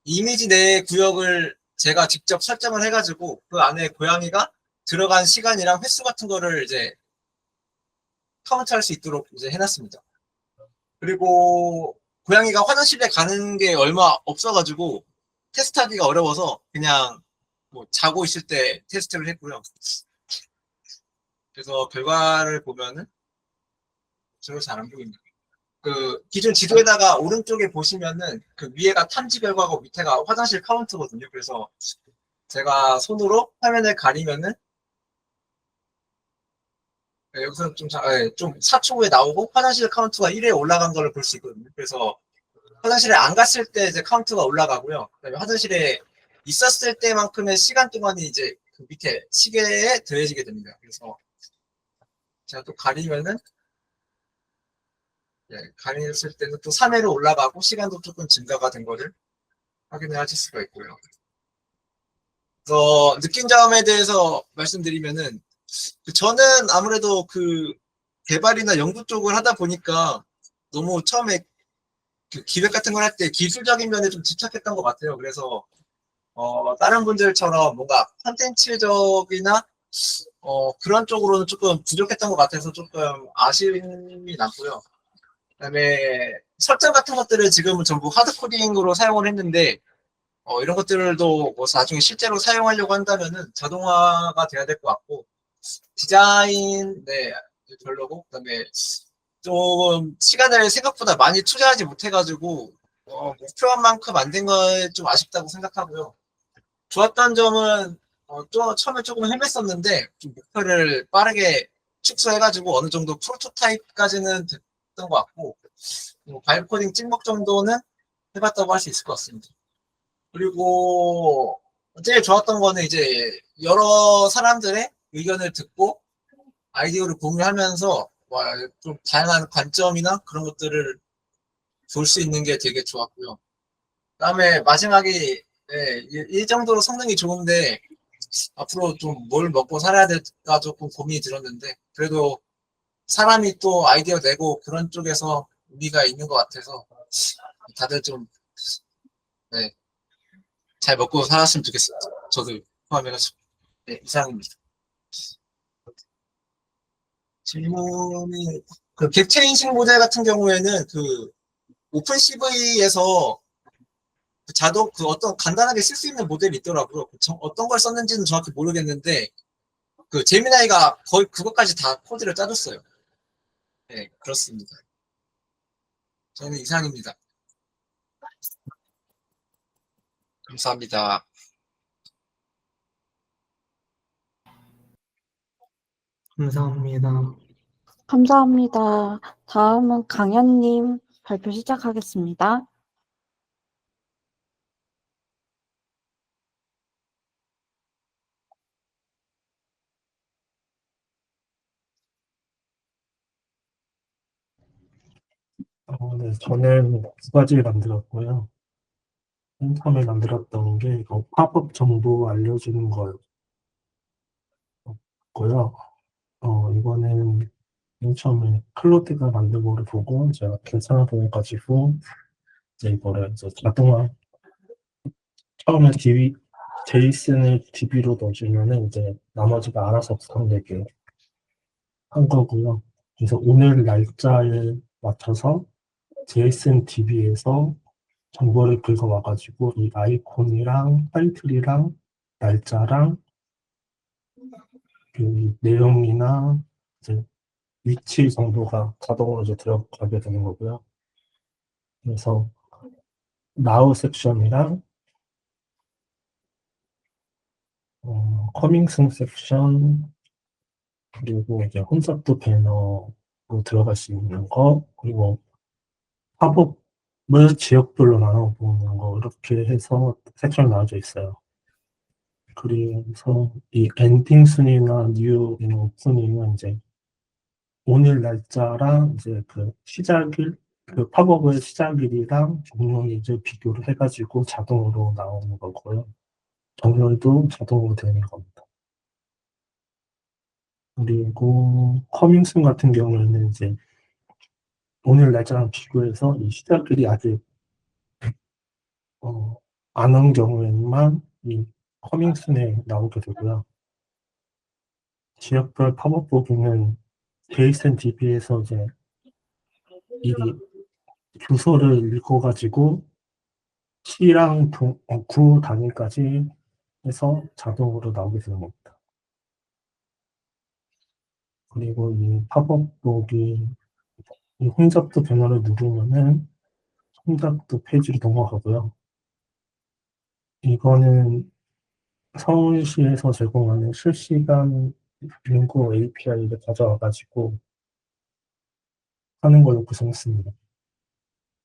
이미지 내 구역을 제가 직접 설정을 해가지고 그 안에 고양이가 들어간 시간이랑 횟수 같은 거를 이제 카운트할 수 있도록 이제 해놨습니다. 그리고 고양이가 화장실에 가는 게 얼마 없어가지고 테스트하기가 어려워서 그냥 뭐 자고 있을 때 테스트를 했고요. 그래서 결과를 보면은 저거 잘 안 보입니다. 그 기존 지도에다가 오른쪽에 보시면은 그 위에가 탐지 결과고 밑에가 화장실 카운트거든요. 그래서 제가 손으로 화면을 가리면은 여기서 좀 4초 후에 나오고 화장실 카운트가 1에 올라간 걸 볼 수 있거든요. 그래서 화장실에 안 갔을 때 이제 카운트가 올라가고요. 그다음에 화장실에 있었을 때만큼의 시간 동안이 이제 그 밑에 시계에 더해지게 됩니다. 그래서 제가 또 가리면은 가렸을 때는 또 3회로 올라가고 시간도 조금 증가가 된 거를 확인을 하실 수가 있고요. 그래서 느낀 점에 대해서 말씀드리면은 저는 아무래도 그 개발이나 연구 쪽을 하다 보니까 너무 처음에 그 기획 같은 걸 할 때 기술적인 면에 좀 집착했던 것 같아요. 그래서 다른 분들처럼 뭔가 컨텐츠적이나 그런 쪽으로는 조금 부족했던 것 같아서 조금 아쉬움이 남고요. 그다음에 설정 같은 것들을 지금은 전부 하드 코딩으로 사용을 했는데 이런 것들도 뭐 나중에 실제로 사용하려고 한다면은 자동화가 돼야 될 것 같고 디자인 별로고 그다음에 좀 시간을 생각보다 많이 투자하지 못해가지고 목표한 만큼 안 된 건 좀 아쉽다고 생각하고요. 좋았던 점은 처음에 조금 헤맸었는데 좀 목표를 빠르게 축소해가지고 어느 정도 프로토타입까지는 됐던 것 같고 바이브 코딩 찍먹 정도는 해봤다고 할 수 있을 것 같습니다. 그리고 제일 좋았던 거는 이제 여러 사람들의 의견을 듣고 아이디어를 공유하면서 좀 다양한 관점이나 그런 것들을 볼 수 있는 게 되게 좋았고요. 그다음에 마지막에 이 정도로 성능이 좋은데 앞으로 좀 뭘 먹고 살아야 될까 조금 고민이 들었는데 그래도 사람이 또 아이디어 내고 그런 쪽에서 의미가 있는 것 같아서 다들 좀 잘 먹고 살았으면 좋겠습니다. 저도 포함해가지고 이상입니다. 질문이 그 객체 인식 모델 같은 경우에는 그 오픈 CV에서 자동 그 어떤 간단하게 쓸 수 있는 모델이 있더라고요. 어떤 걸 썼는지는 정확히 모르겠는데 그 제미나이가 거의 그것까지 다 코드를 짜줬어요. 네, 그렇습니다. 저는 이상입니다. 감사합니다. 감사합니다. 감사합니다. 다음은 강현님 발표 시작하겠습니다. 네, 저는 두 가지를 만들었고요. 맨 처음에 만들었던 게 팝업 정보 알려주는 거였고요. 이거는 맨 처음에 클로드가 만든 거를 보고 제가 괜찮아 보여가지고 이제 이거를 이제 자동화 처음에 제이슨을 DB로 넣어주면은 이제 나머지가 알아서 분석되게 한 거고요. 그래서 오늘 날짜에 맞춰서 JSON DB에서 정보를 긁어와가지고 이 아이콘이랑 타이틀이랑 날짜랑 그 내용이나 이제 위치 정도가 자동으로 이제 들어가게 되는 거고요. 그래서 now 섹션이랑 커밍슨 섹션 그리고 이제 홈사이트 배너로 들어갈 수 있는 거 그리고 팝업을 지역별로 나눠보는 거 이렇게 해서 섹션 나눠져 있어요. 그래서 이 엔딩 순위나 뉴 순위는 이제 오늘 날짜랑 이제 그 시작일 그 팝업의 시작일이랑 종료일을 비교를 해가지고 자동으로 나오는 거고요. 정렬도 자동으로 되는 겁니다. 그리고 커밍순 같은 경우에는 이제 오늘 날짜랑 비교해서 이 시작일이 아직 안 온 경우에만 이 커밍순에 나오게 되고요. 지역별 팝업 보기는 JSON DB에서 이제 이 주소를 읽어가지고 시랑 구 단위까지 해서 자동으로 나오게 되는 겁니다. 그리고 이 팝업 보기 이 홈잡도 배너를 누르면은 홈잡도 페이지로 넘어가고요. 이거는 서울시에서 제공하는 실시간 빙고 API를 가져와가지고 하는 걸로 구성했습니다.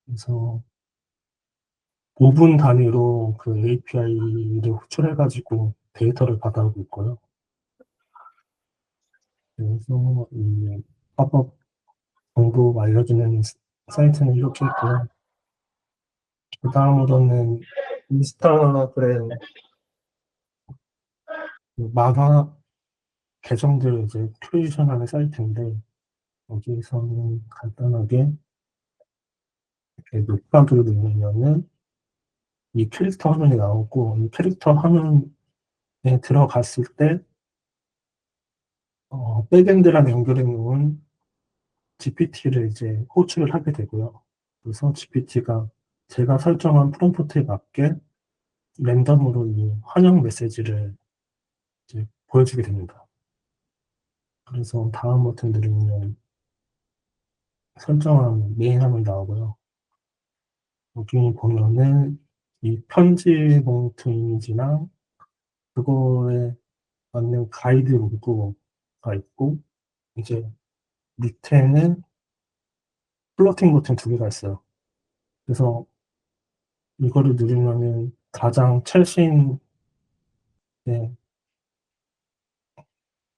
그래서 5분 단위로 그 API를 호출해가지고 데이터를 받아오고 있고요. 그래서 이 팝업 정보 알려주는 사이트는 이렇게 있고요. 그 다음으로는 인스타그램 만화 계정들 이제 큐레이션하는 사이트인데 여기서는 간단하게 이렇게 녹박을 누르면은 이 캐릭터 화면이 나오고 이 캐릭터 화면에 들어갔을 때 백엔드랑 연결해 놓은 GPT를 이제 호출을 하게 되고요. 그래서 GPT가 제가 설정한 프롬프트에 맞게 랜덤으로 이 환영 메시지를 이제 보여주게 됩니다. 그래서 다음 버튼 누르면 설정한 메인 화면이 나오고요. 여기 보면은 이 편지 봉투 이미지나 그거에 맞는 가이드 로고가 있고 이제 밑에는 플로팅 버튼 두 개가 있어요. 그래서 이거를 누르면은 가장 최신의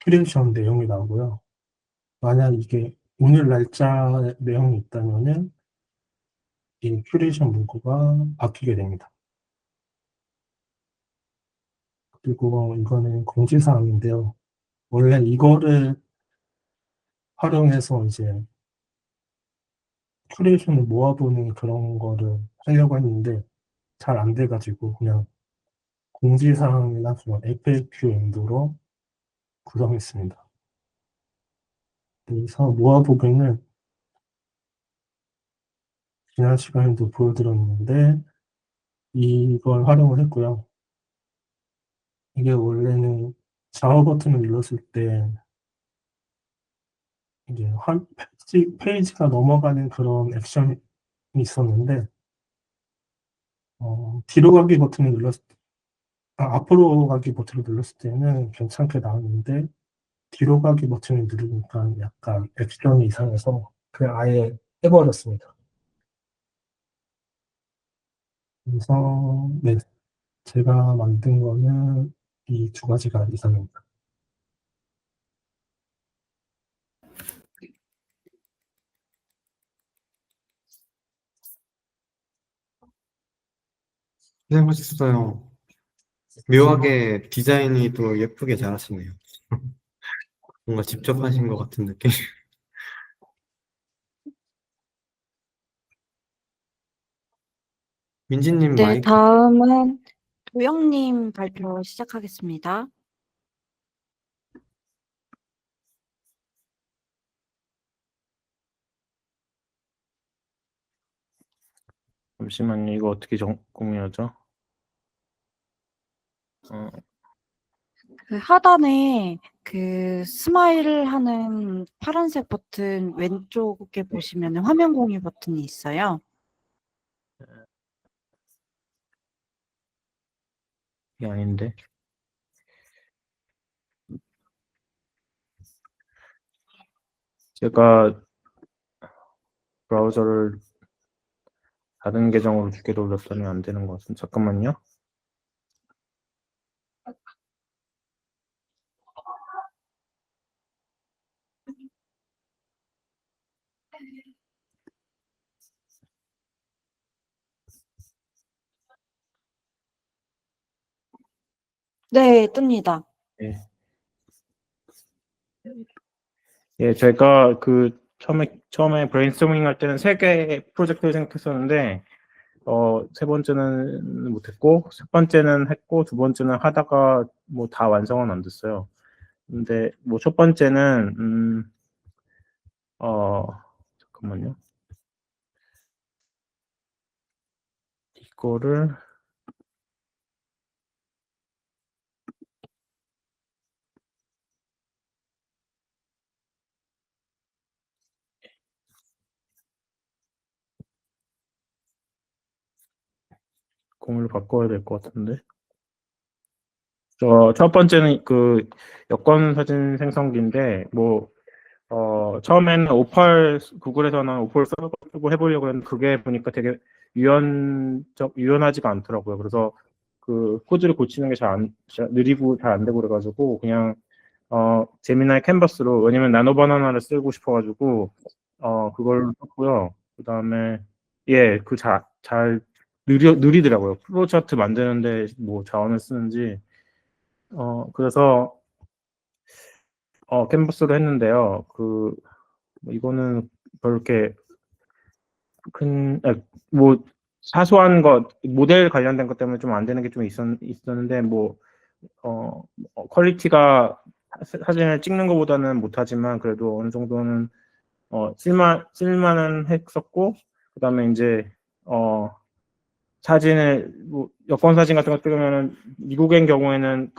큐레이션 내용이 나오고요. 만약 이게 오늘 날짜 내용이 있다면은 이 큐레이션 문구가 바뀌게 됩니다. 그리고 이거는 공지사항인데요. 원래 이거를 활용해서 이제 큐레이션을 모아보는 그런 거를 하려고 했는데 잘 안 돼가지고 그냥 공지사항이나 그런 FAQ 용도로 구성했습니다. 그래서 모아보기는 지난 시간에도 보여드렸는데 이걸 활용을 했고요. 이게 원래는 좌우 버튼을 눌렀을 때 이게 페이지가 넘어가는 그런 액션이 있었는데 뒤로 가기 버튼을 앞으로 가기 버튼을 눌렀을 때는 괜찮게 나왔는데 뒤로 가기 버튼을 누르니까 약간 액션이 이상해서 그냥 아예 해버렸습니다. 그래서 네, 제가 만든 거는 이 두 가지가 이상입니다. 고생하셨어요. 묘하게 디자인이 또 예쁘게 잘 하시네요. 뭔가 직접 하신 것 같은 느낌. 민지님 네, 마이크. 다음은 도영님 발표 시작하겠습니다. 잠시만요. 이거 어떻게 공유하죠? 그 하단에 그 스마일 하는 파란색 버튼 왼쪽에 보시면 화면 공유 버튼이 있어요. 이게 아닌데. 제가 브라우저를 다른 계정으로 두 개 돌렸더니 안 되는 것 같습니다. 잠깐만요. 네, 뜹니다. 예. 예, 제가 그 처음에 브레인스토밍 할 때는 3개 프로젝트를 생각했었는데, 세 번째는 못했고, 첫 번째는 했고, 두 번째는 하다가 뭐 다 완성은 안 됐어요. 근데 뭐 첫 번째는, 잠깐만요. 이거를, 공을 바꿔야 될 것 같은데. 첫 번째는 그 여권 사진 생성기인데, 뭐, 처음에는 오펄, 구글에서는 오펄 쓰고 해보려고 했는데, 그게 보니까 되게 유연하지가 않더라고요. 그래서 그 코드를 고치는 게 느리고 잘 안 되고 그래가지고, 그냥, 제미나이 캔버스로, 왜냐면 나노바나나를 쓰고 싶어가지고, 그걸 썼고요. 그 다음에, 예, 느리더라고요. 프로 차트 만드는데 뭐 자원을 쓰는지. 그래서, 캔버스로 했는데요. 뭐 이거는 그렇게 뭐, 사소한 모델 관련된 것 때문에 좀 안 되는 게 좀 있었는데, 뭐, 퀄리티가 사진을 찍는 것보다는 못하지만, 그래도 어느 정도는, 쓸만은 했었고, 그 다음에 이제, 뭐, 여권 사진 같은 거 찍으면은, 미국인 경우에는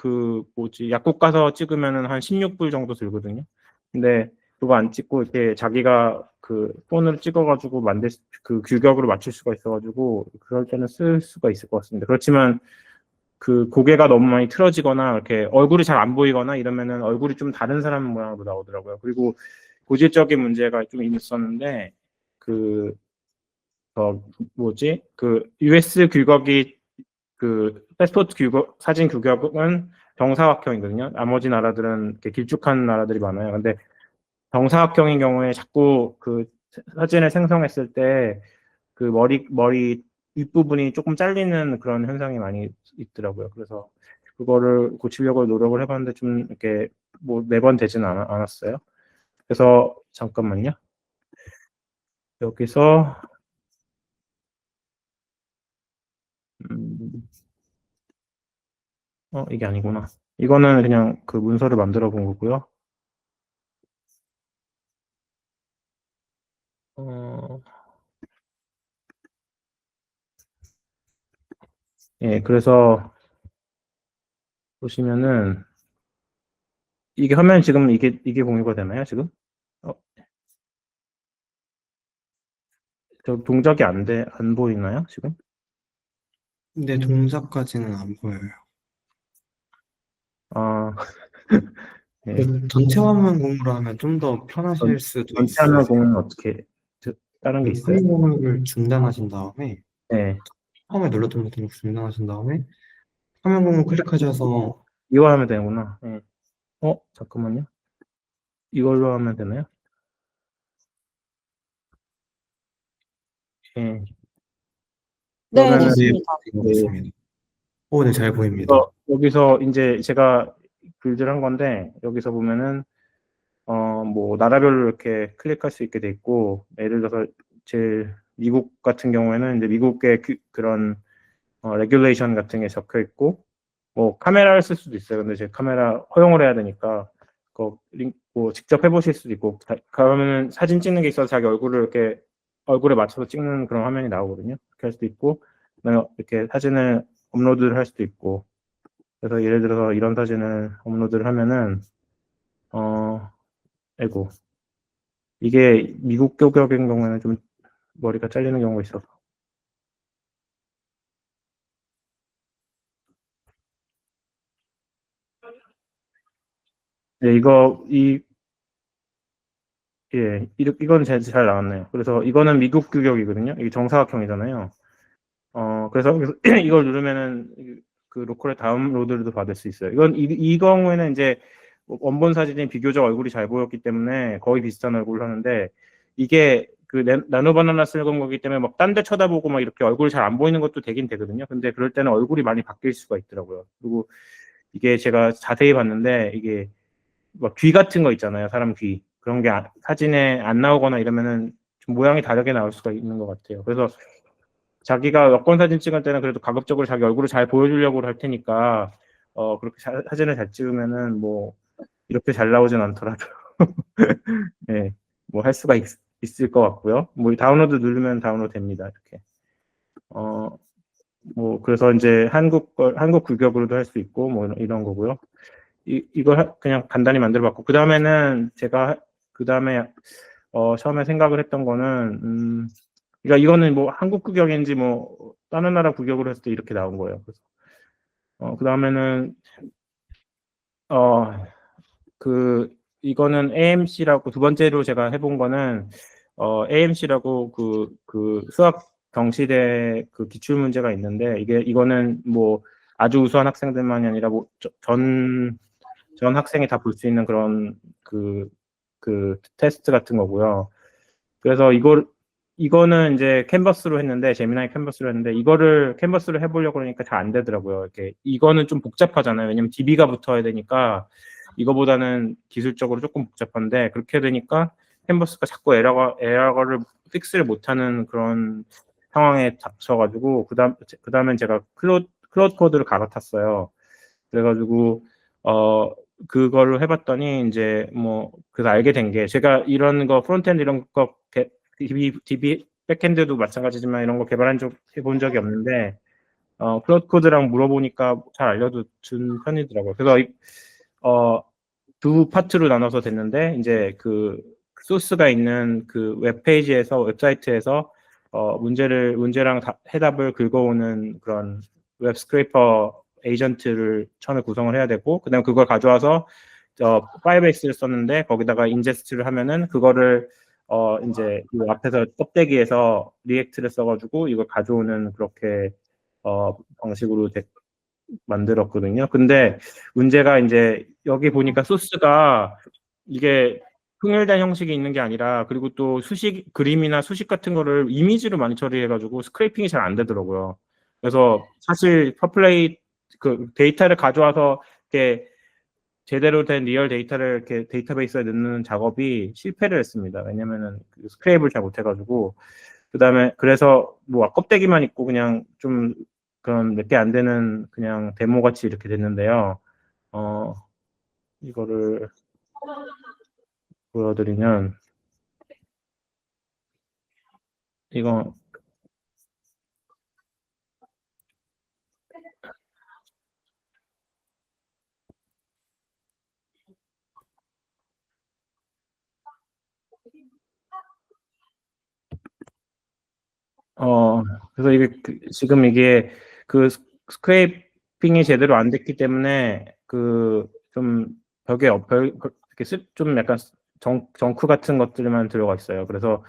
약국 가서 찍으면은 한 16불 정도 들거든요. 근데 그거 안 찍고 이렇게 자기가 그 폰으로 찍어가지고 그 규격으로 맞출 수가 있어가지고, 그럴 때는 쓸 수가 있을 것 같습니다. 그렇지만 그 고개가 너무 많이 틀어지거나, 이렇게 얼굴이 잘 안 보이거나 이러면은 얼굴이 좀 다른 사람 모양으로 나오더라고요. 그리고 고질적인 문제가 좀 있었는데, US 규격이 패스포트 사진 규격은 정사각형이거든요. 나머지 나라들은 이렇게 길쭉한 나라들이 많아요. 근데 정사각형인 경우에 자꾸 그 사진을 생성했을 때 그 머리 윗부분이 조금 잘리는 그런 현상이 많이 있더라고요. 그래서 그거를 고치려고 노력을 해봤는데 좀 이렇게 뭐 매번 되지는 않았어요. 그래서 잠깐만요. 여기서 이게 아니구나. 이거는 그냥 그 문서를 만들어 본 거고요. 예, 그래서 보시면은 이게 화면 지금 이게 공유가 되나요, 지금? 저 동작이 안 보이나요, 지금? 근데 동작까지는 안 보여요. 아, 예. 전체 화면 공유로 하면 좀 더 편하실 수도 전체 있어요. 화면 공유는 어떻게, 다른 게 있어요? 화면 공유를 중단하신 다음에, 네. 처음에 눌렀던 버튼을 중단하신 다음에, 화면 공유 클릭하셔서, 이거 하면 되는구나. 예. 잠깐만요. 이걸로 하면 되나요? 예. 네, 그러면은 됐습니다. 이거 있습니다. 네, 잘 보입니다. 여기서 이제 제가 빌드를 한 건데, 여기서 보면은, 뭐, 나라별로 이렇게 클릭할 수 있게 돼 있고, 예를 들어서, 미국 같은 경우에는 이제 미국의 그런, 레귤레이션 같은 게 적혀 있고, 뭐, 카메라를 쓸 수도 있어요. 근데 제 카메라 허용을 해야 되니까, 뭐, 직접 해보실 수도 있고, 그러면은 사진 찍는 게 있어서 자기 얼굴에 맞춰서 찍는 그런 화면이 나오거든요. 그렇게 할 수도 있고, 그다음에 이렇게 사진을 업로드를 할 수도 있고. 그래서 예를 들어서 이런 사진을 업로드를 하면은 아이고, 이게 미국 교격인 경우에는 좀 머리가 잘리는 경우가 있어서. 네, 이건 잘 나왔네요. 그래서 이거는 미국 규격이거든요. 이게 정사각형이잖아요. 그래서 이걸 누르면은 그 로컬의 다운로드도 받을 수 있어요. 이 경우에는 이제 원본 사진이 비교적 얼굴이 잘 보였기 때문에 거의 비슷한 얼굴을 하는데, 이게 그 나노 바나나 쓰는 거기 때문에 막 딴 데 쳐다보고 막 이렇게 얼굴 잘 안 보이는 것도 되긴 되거든요. 근데 그럴 때는 얼굴이 많이 바뀔 수가 있더라고요. 그리고 이게 제가 자세히 봤는데, 이게 막 귀 같은 거 있잖아요. 사람 귀. 그런 게 사진에 안 나오거나 이러면은 좀 모양이 다르게 나올 수가 있는 것 같아요. 그래서 자기가 여권 사진 찍을 때는 그래도 가급적으로 자기 얼굴을 잘 보여주려고 할 테니까, 그렇게 사진을 잘 찍으면은 뭐 이렇게 잘 나오진 않더라도 네, 뭐 할 수가 있을 것 같고요. 뭐 다운로드 누르면 다운로드 됩니다. 이렇게. 뭐 그래서 이제 한국 규격으로도 할 수 있고 뭐 이런 거고요. 이걸 그냥 간단히 만들어봤고, 그 다음에는 제가 그 다음에 처음에 생각을 했던 거는 그러니까 이거는 뭐 한국 규격인지 뭐 다른 나라 규격으로 했을 때 이렇게 나온 거예요. 그래서 그 다음에는 이거는 AMC라고, 두 번째로 제가 해본 거는 AMC라고 그 수학 경시대 그 기출 문제가 있는데, 이거는 뭐 아주 우수한 학생들만이 아니라 뭐 전 학생이 다 볼 수 있는 그런 그 테스트 같은 거고요. 그래서 이거는 이제 캔버스로 했는데, 제미나이 캔버스로 했는데, 이거를 캔버스로 해보려고 하니까 잘 안 되더라고요. 이렇게 이거는 좀 복잡하잖아요. 왜냐면 DB가 붙어야 되니까 이거보다는 기술적으로 조금 복잡한데, 그렇게 되니까 캔버스가 자꾸 에러를 픽스를 못하는 그런 상황에 닥쳐가지고, 그다음엔 제가 클로드 코드를 갈아탔어요. 그래가지고 그거를 해봤더니 이제 뭐 그래서 알게 된 게, 제가 이런 거 프론트엔드 이런 거 DB 백엔드도 마찬가지지만 이런 거 해본 적이 없는데, 클로드 코드랑 물어보니까 잘 알려준 편이더라고요. 그래서 두 파트로 나눠서 됐는데, 이제 그 소스가 있는 그 웹사이트에서 문제랑 해답을 긁어오는 그런 웹 스크래퍼 에이전트를 처음에 구성을 해야 되고, 그다음 그걸 가져와서 파이어베이스를 썼는데 거기다가 인제스트를 하면은 그거를 이제 그 앞에서 껍데기에서 리액트를 써가지고 이걸 가져오는 그렇게 방식으로 만들었거든요. 근데 문제가 이제 여기 보니까 소스가 이게 통일된 형식이 있는 게 아니라, 그리고 또 그림이나 수식 같은 거를 이미지로 많이 처리해가지고 스크래핑이 잘 안 되더라고요. 그래서 사실 그 데이터를 가져와서 이렇게 제대로 된 리얼 데이터를 이렇게 데이터베이스에 넣는 작업이 실패를 했습니다. 왜냐면은 스크랩을 잘 못해가지고. 그다음에 그래서 뭐 껍데기만 있고 그냥 좀 그런 몇 개 안 되는 그냥 데모 같이 이렇게 됐는데요. 이거를 보여드리면, 이거 그래서 지금 이게 그 스크래핑이 제대로 안 됐기 때문에 그 좀 이렇게 좀 약간 정크 같은 것들만 들어가 있어요. 그래서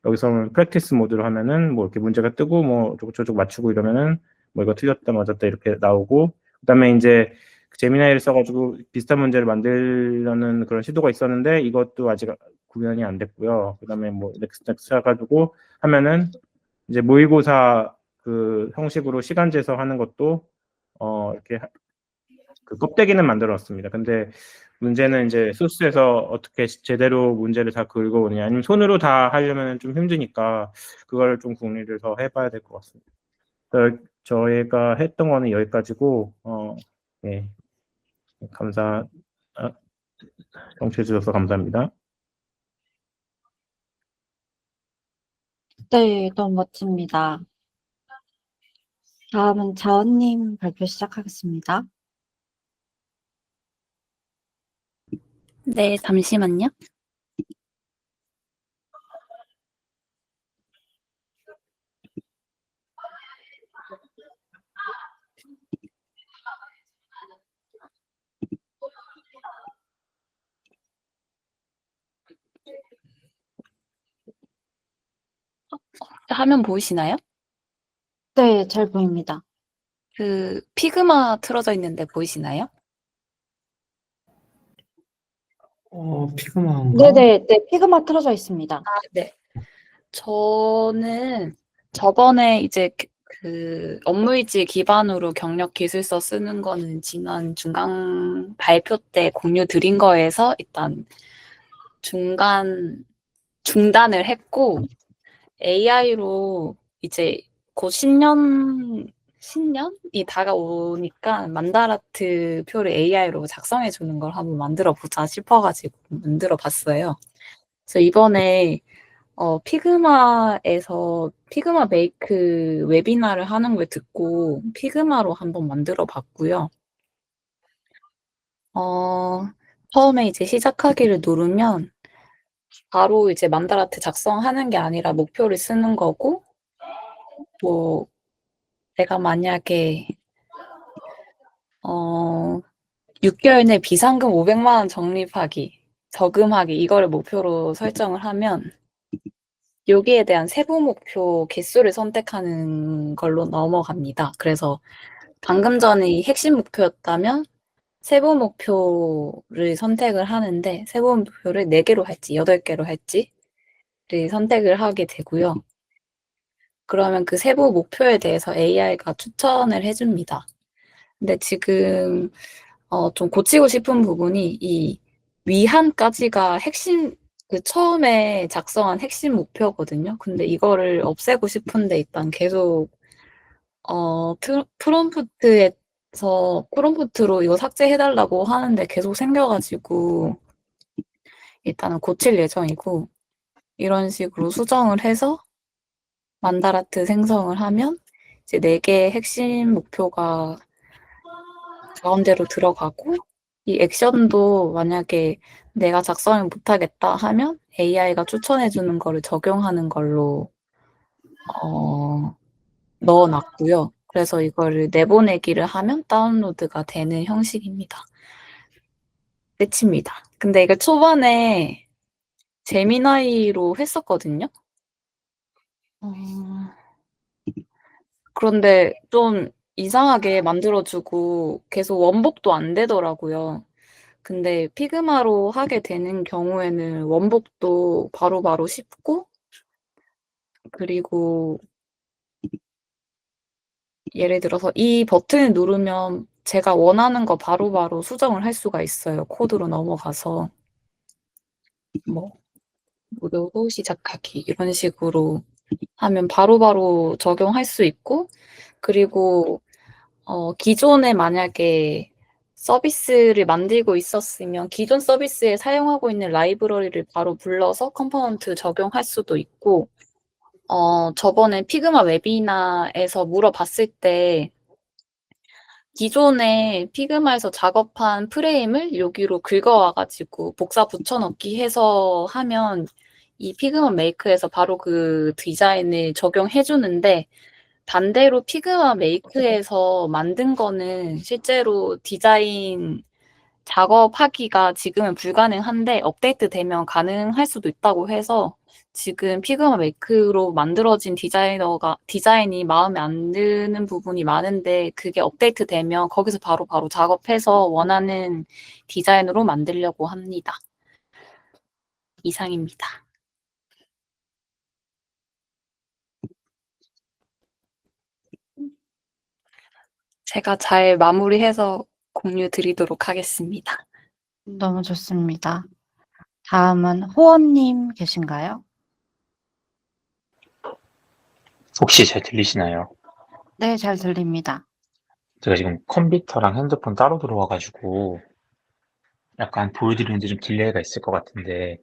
여기서 프랙티스 모드로 하면은 뭐 이렇게 문제가 뜨고 뭐 저쪽 맞추고 이러면은 뭐 이거 틀렸다 맞았다 이렇게 나오고, 그다음에 이제 제미나이를 써가지고 비슷한 문제를 만들려는 그런 시도가 있었는데 이것도 아직 구현이 안 됐고요. 그다음에 뭐 넥스트 해가지고 하면은 이제 모의고사 그 형식으로 시간 재서 하는 것도 이렇게 그 껍데기는 만들었습니다. 근데 문제는 이제 소스에서 어떻게 제대로 문제를 다 긁어오느냐, 아니면 손으로 다 하려면 좀 힘드니까 그걸 좀 궁리를 더 해봐야 될 것 같습니다. 저희가 했던 거는 여기까지고, 네, 정치해 주셔서 감사합니다. 네, 너무 멋집니다. 다음은 자원님 발표 시작하겠습니다. 네, 잠시만요. 화면 보이시나요? 네, 잘 보입니다. 그 피그마 틀어져 있는데 보이시나요? 피그마인가? 네네, 네, 피그마 틀어져 있습니다. 네. 저는 저번에 이제 그 업무일지 기반으로 경력 기술서 쓰는 거는 지난 중간 발표 때 공유 드린 거에서 일단 중단을 했고, AI로 이제 곧 신년이 다가오니까 만다라트 표를 AI로 작성해 주는 걸 한번 만들어 보자 싶어가지고 만들어 봤어요. 그래서 이번에 피그마에서 피그마 메이크 웨비나를 하는 걸 듣고 피그마로 한번 만들어 봤고요. 처음에 이제 시작하기를 누르면 바로 이제 만다라트 작성하는 게 아니라 목표를 쓰는 거고, 뭐 내가 만약에 6개월 내 비상금 500만 원 적립하기, 저금하기 이거를 목표로 설정을 하면 여기에 대한 세부 목표 개수를 선택하는 걸로 넘어갑니다. 그래서 방금 전에 핵심 목표였다면 세부 목표를 선택을 하는데 세부 목표를 4개로 할지 8개로 할지를 선택을 하게 되고요. 그러면 그 세부 목표에 대해서 AI가 추천을 해줍니다. 근데 지금 좀 고치고 싶은 부분이 이 위한까지가 핵심, 그 처음에 작성한 핵심 목표거든요. 근데 이거를 없애고 싶은데 일단 계속 프롬프트로 이거 삭제해달라고 하는데 계속 생겨가지고 일단은 고칠 예정이고, 이런 식으로 수정을 해서 만다라트 생성을 하면 이제 4개의 핵심 목표가 가운데로 들어가고, 이 액션도 만약에 내가 작성을 못하겠다 하면 AI가 추천해주는 거를 적용하는 걸로 넣어놨고요. 그래서 이거를 내보내기를 하면 다운로드가 되는 형식입니다. 끝입니다. 근데 이거 초반에 제미나이로 했었거든요. 그런데 좀 이상하게 만들어주고 계속 원복도 안 되더라고요. 근데 피그마로 하게 되는 경우에는 원복도 바로바로 쉽고, 그리고 예를 들어서 이 버튼을 누르면 제가 원하는 거 바로바로 수정을 할 수가 있어요. 코드로 넘어가서 뭐 무료로 시작하기 이런 식으로 하면 바로바로 적용할 수 있고, 그리고 기존에 만약에 서비스를 만들고 있었으면 기존 서비스에 사용하고 있는 라이브러리를 바로 불러서 컴포넌트 적용할 수도 있고, 저번에 피그마 웨비나에서 물어봤을 때 기존에 피그마에서 작업한 프레임을 여기로 긁어와가지고 복사 붙여넣기 해서 하면 이 피그마 메이크에서 바로 그 디자인을 적용해주는데, 반대로 피그마 메이크에서 만든 거는 실제로 디자인 작업하기가 지금은 불가능한데 업데이트 되면 가능할 수도 있다고 해서 지금 피그마 메이크로 만들어진 디자인이 마음에 안 드는 부분이 많은데, 그게 업데이트 되면 거기서 바로 작업해서 원하는 디자인으로 만들려고 합니다. 이상입니다. 제가 잘 마무리해서 공유 드리도록 하겠습니다. 너무 좋습니다. 다음은 호원님 계신가요? 혹시 잘 들리시나요? 네, 잘 들립니다. 제가 지금 컴퓨터랑 핸드폰 따로 들어와가지고 약간 보여드리는데 좀 딜레이가 있을 것 같은데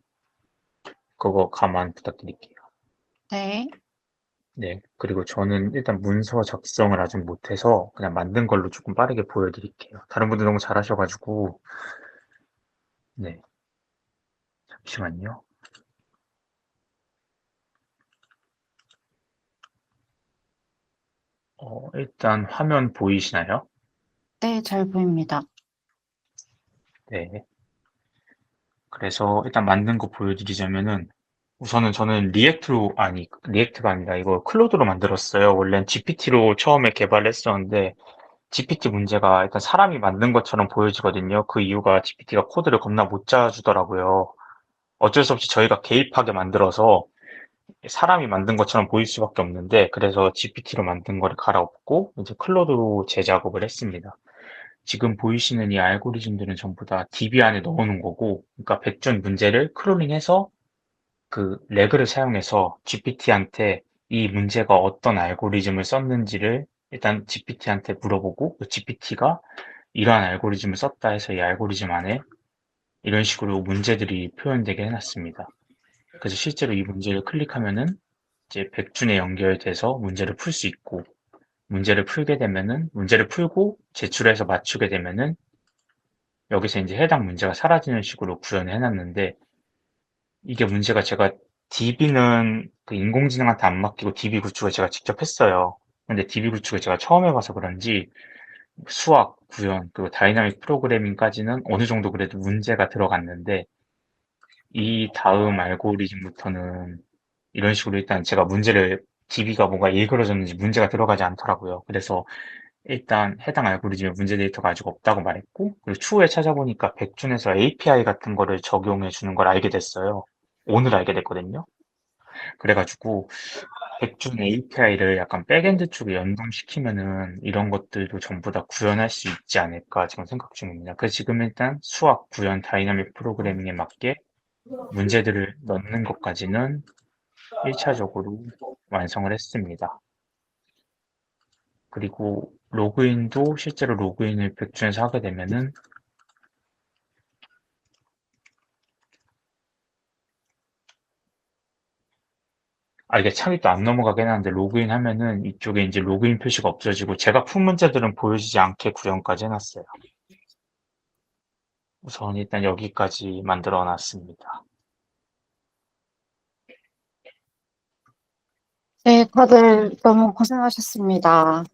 그거 감안 부탁드릴게요. 네. 네. 그리고 저는 일단 문서 작성을 아직 못해서 그냥 만든 걸로 조금 빠르게 보여드릴게요. 다른 분들 너무 잘하셔가지고. 네. 잠시만요. 일단 화면 보이시나요? 네, 잘 보입니다. 네. 그래서 일단 만든 거 보여드리자면은 우선은 저는 리액트가 아니라 이거 클로드로 만들었어요. 원래는 GPT로 처음에 개발을 했었는데 GPT 문제가 일단 사람이 만든 것처럼 보여지거든요. 그 이유가 GPT가 코드를 겁나 못 짜주더라고요. 어쩔 수 없이 저희가 개입하게 만들어서 사람이 만든 것처럼 보일 수밖에 없는데 그래서 GPT로 만든 거를 갈아엎고 이제 클로드로 재작업을 했습니다. 지금 보이시는 이 알고리즘들은 전부 다 DB 안에 넣어놓은 거고, 그러니까 백준 문제를 크롤링해서 그 레그를 사용해서 GPT한테 이 문제가 어떤 알고리즘을 썼는지를 일단 GPT한테 물어보고, 그 GPT가 이러한 알고리즘을 썼다 해서 이 알고리즘 안에 이런 식으로 문제들이 표현되게 해놨습니다. 그래서 실제로 이 문제를 클릭하면은 이제 백준에 연결돼서 문제를 풀 수 있고, 문제를 풀게 되면은 문제를 풀고 제출해서 맞추게 되면은 여기서 이제 해당 문제가 사라지는 식으로 구현을 해놨는데 이게 문제가 제가 DB는 그 인공지능한테 안 맡기고 DB 구축을 제가 직접 했어요. 근데 DB 구축을 제가 처음 해봐서 그런지 수학, 구현, 그리고 다이나믹 프로그래밍까지는 어느 정도 그래도 문제가 들어갔는데 이 다음 알고리즘부터는 이런 식으로 일단 제가 DB가 뭔가 일그러졌는지 문제가 들어가지 않더라고요. 그래서 일단 해당 알고리즘에 문제 데이터가 아직 없다고 말했고, 그리고 추후에 찾아보니까 백준에서 API 같은 거를 적용해 주는 걸 알게 됐어요. 오늘 알게 됐거든요. 그래가지고 백준 API를 약간 백엔드 쪽에 연동시키면은 이런 것들도 전부 다 구현할 수 있지 않을까 지금 생각 중입니다. 그래서 지금 일단 수학, 구현, 다이나믹 프로그래밍에 맞게 문제들을 넣는 것까지는 1차적으로 완성을 했습니다. 그리고 로그인도 실제로 로그인을 백준에서 하게 되면은 이게 창이 또 안 넘어가긴 하는데 로그인 하면은 이쪽에 이제 로그인 표시가 없어지고 제가 푼 문제들은 보여지지 않게 구현까지 해놨어요. 우선 일단 여기까지 만들어 놨습니다. 네, 다들 너무 고생하셨습니다.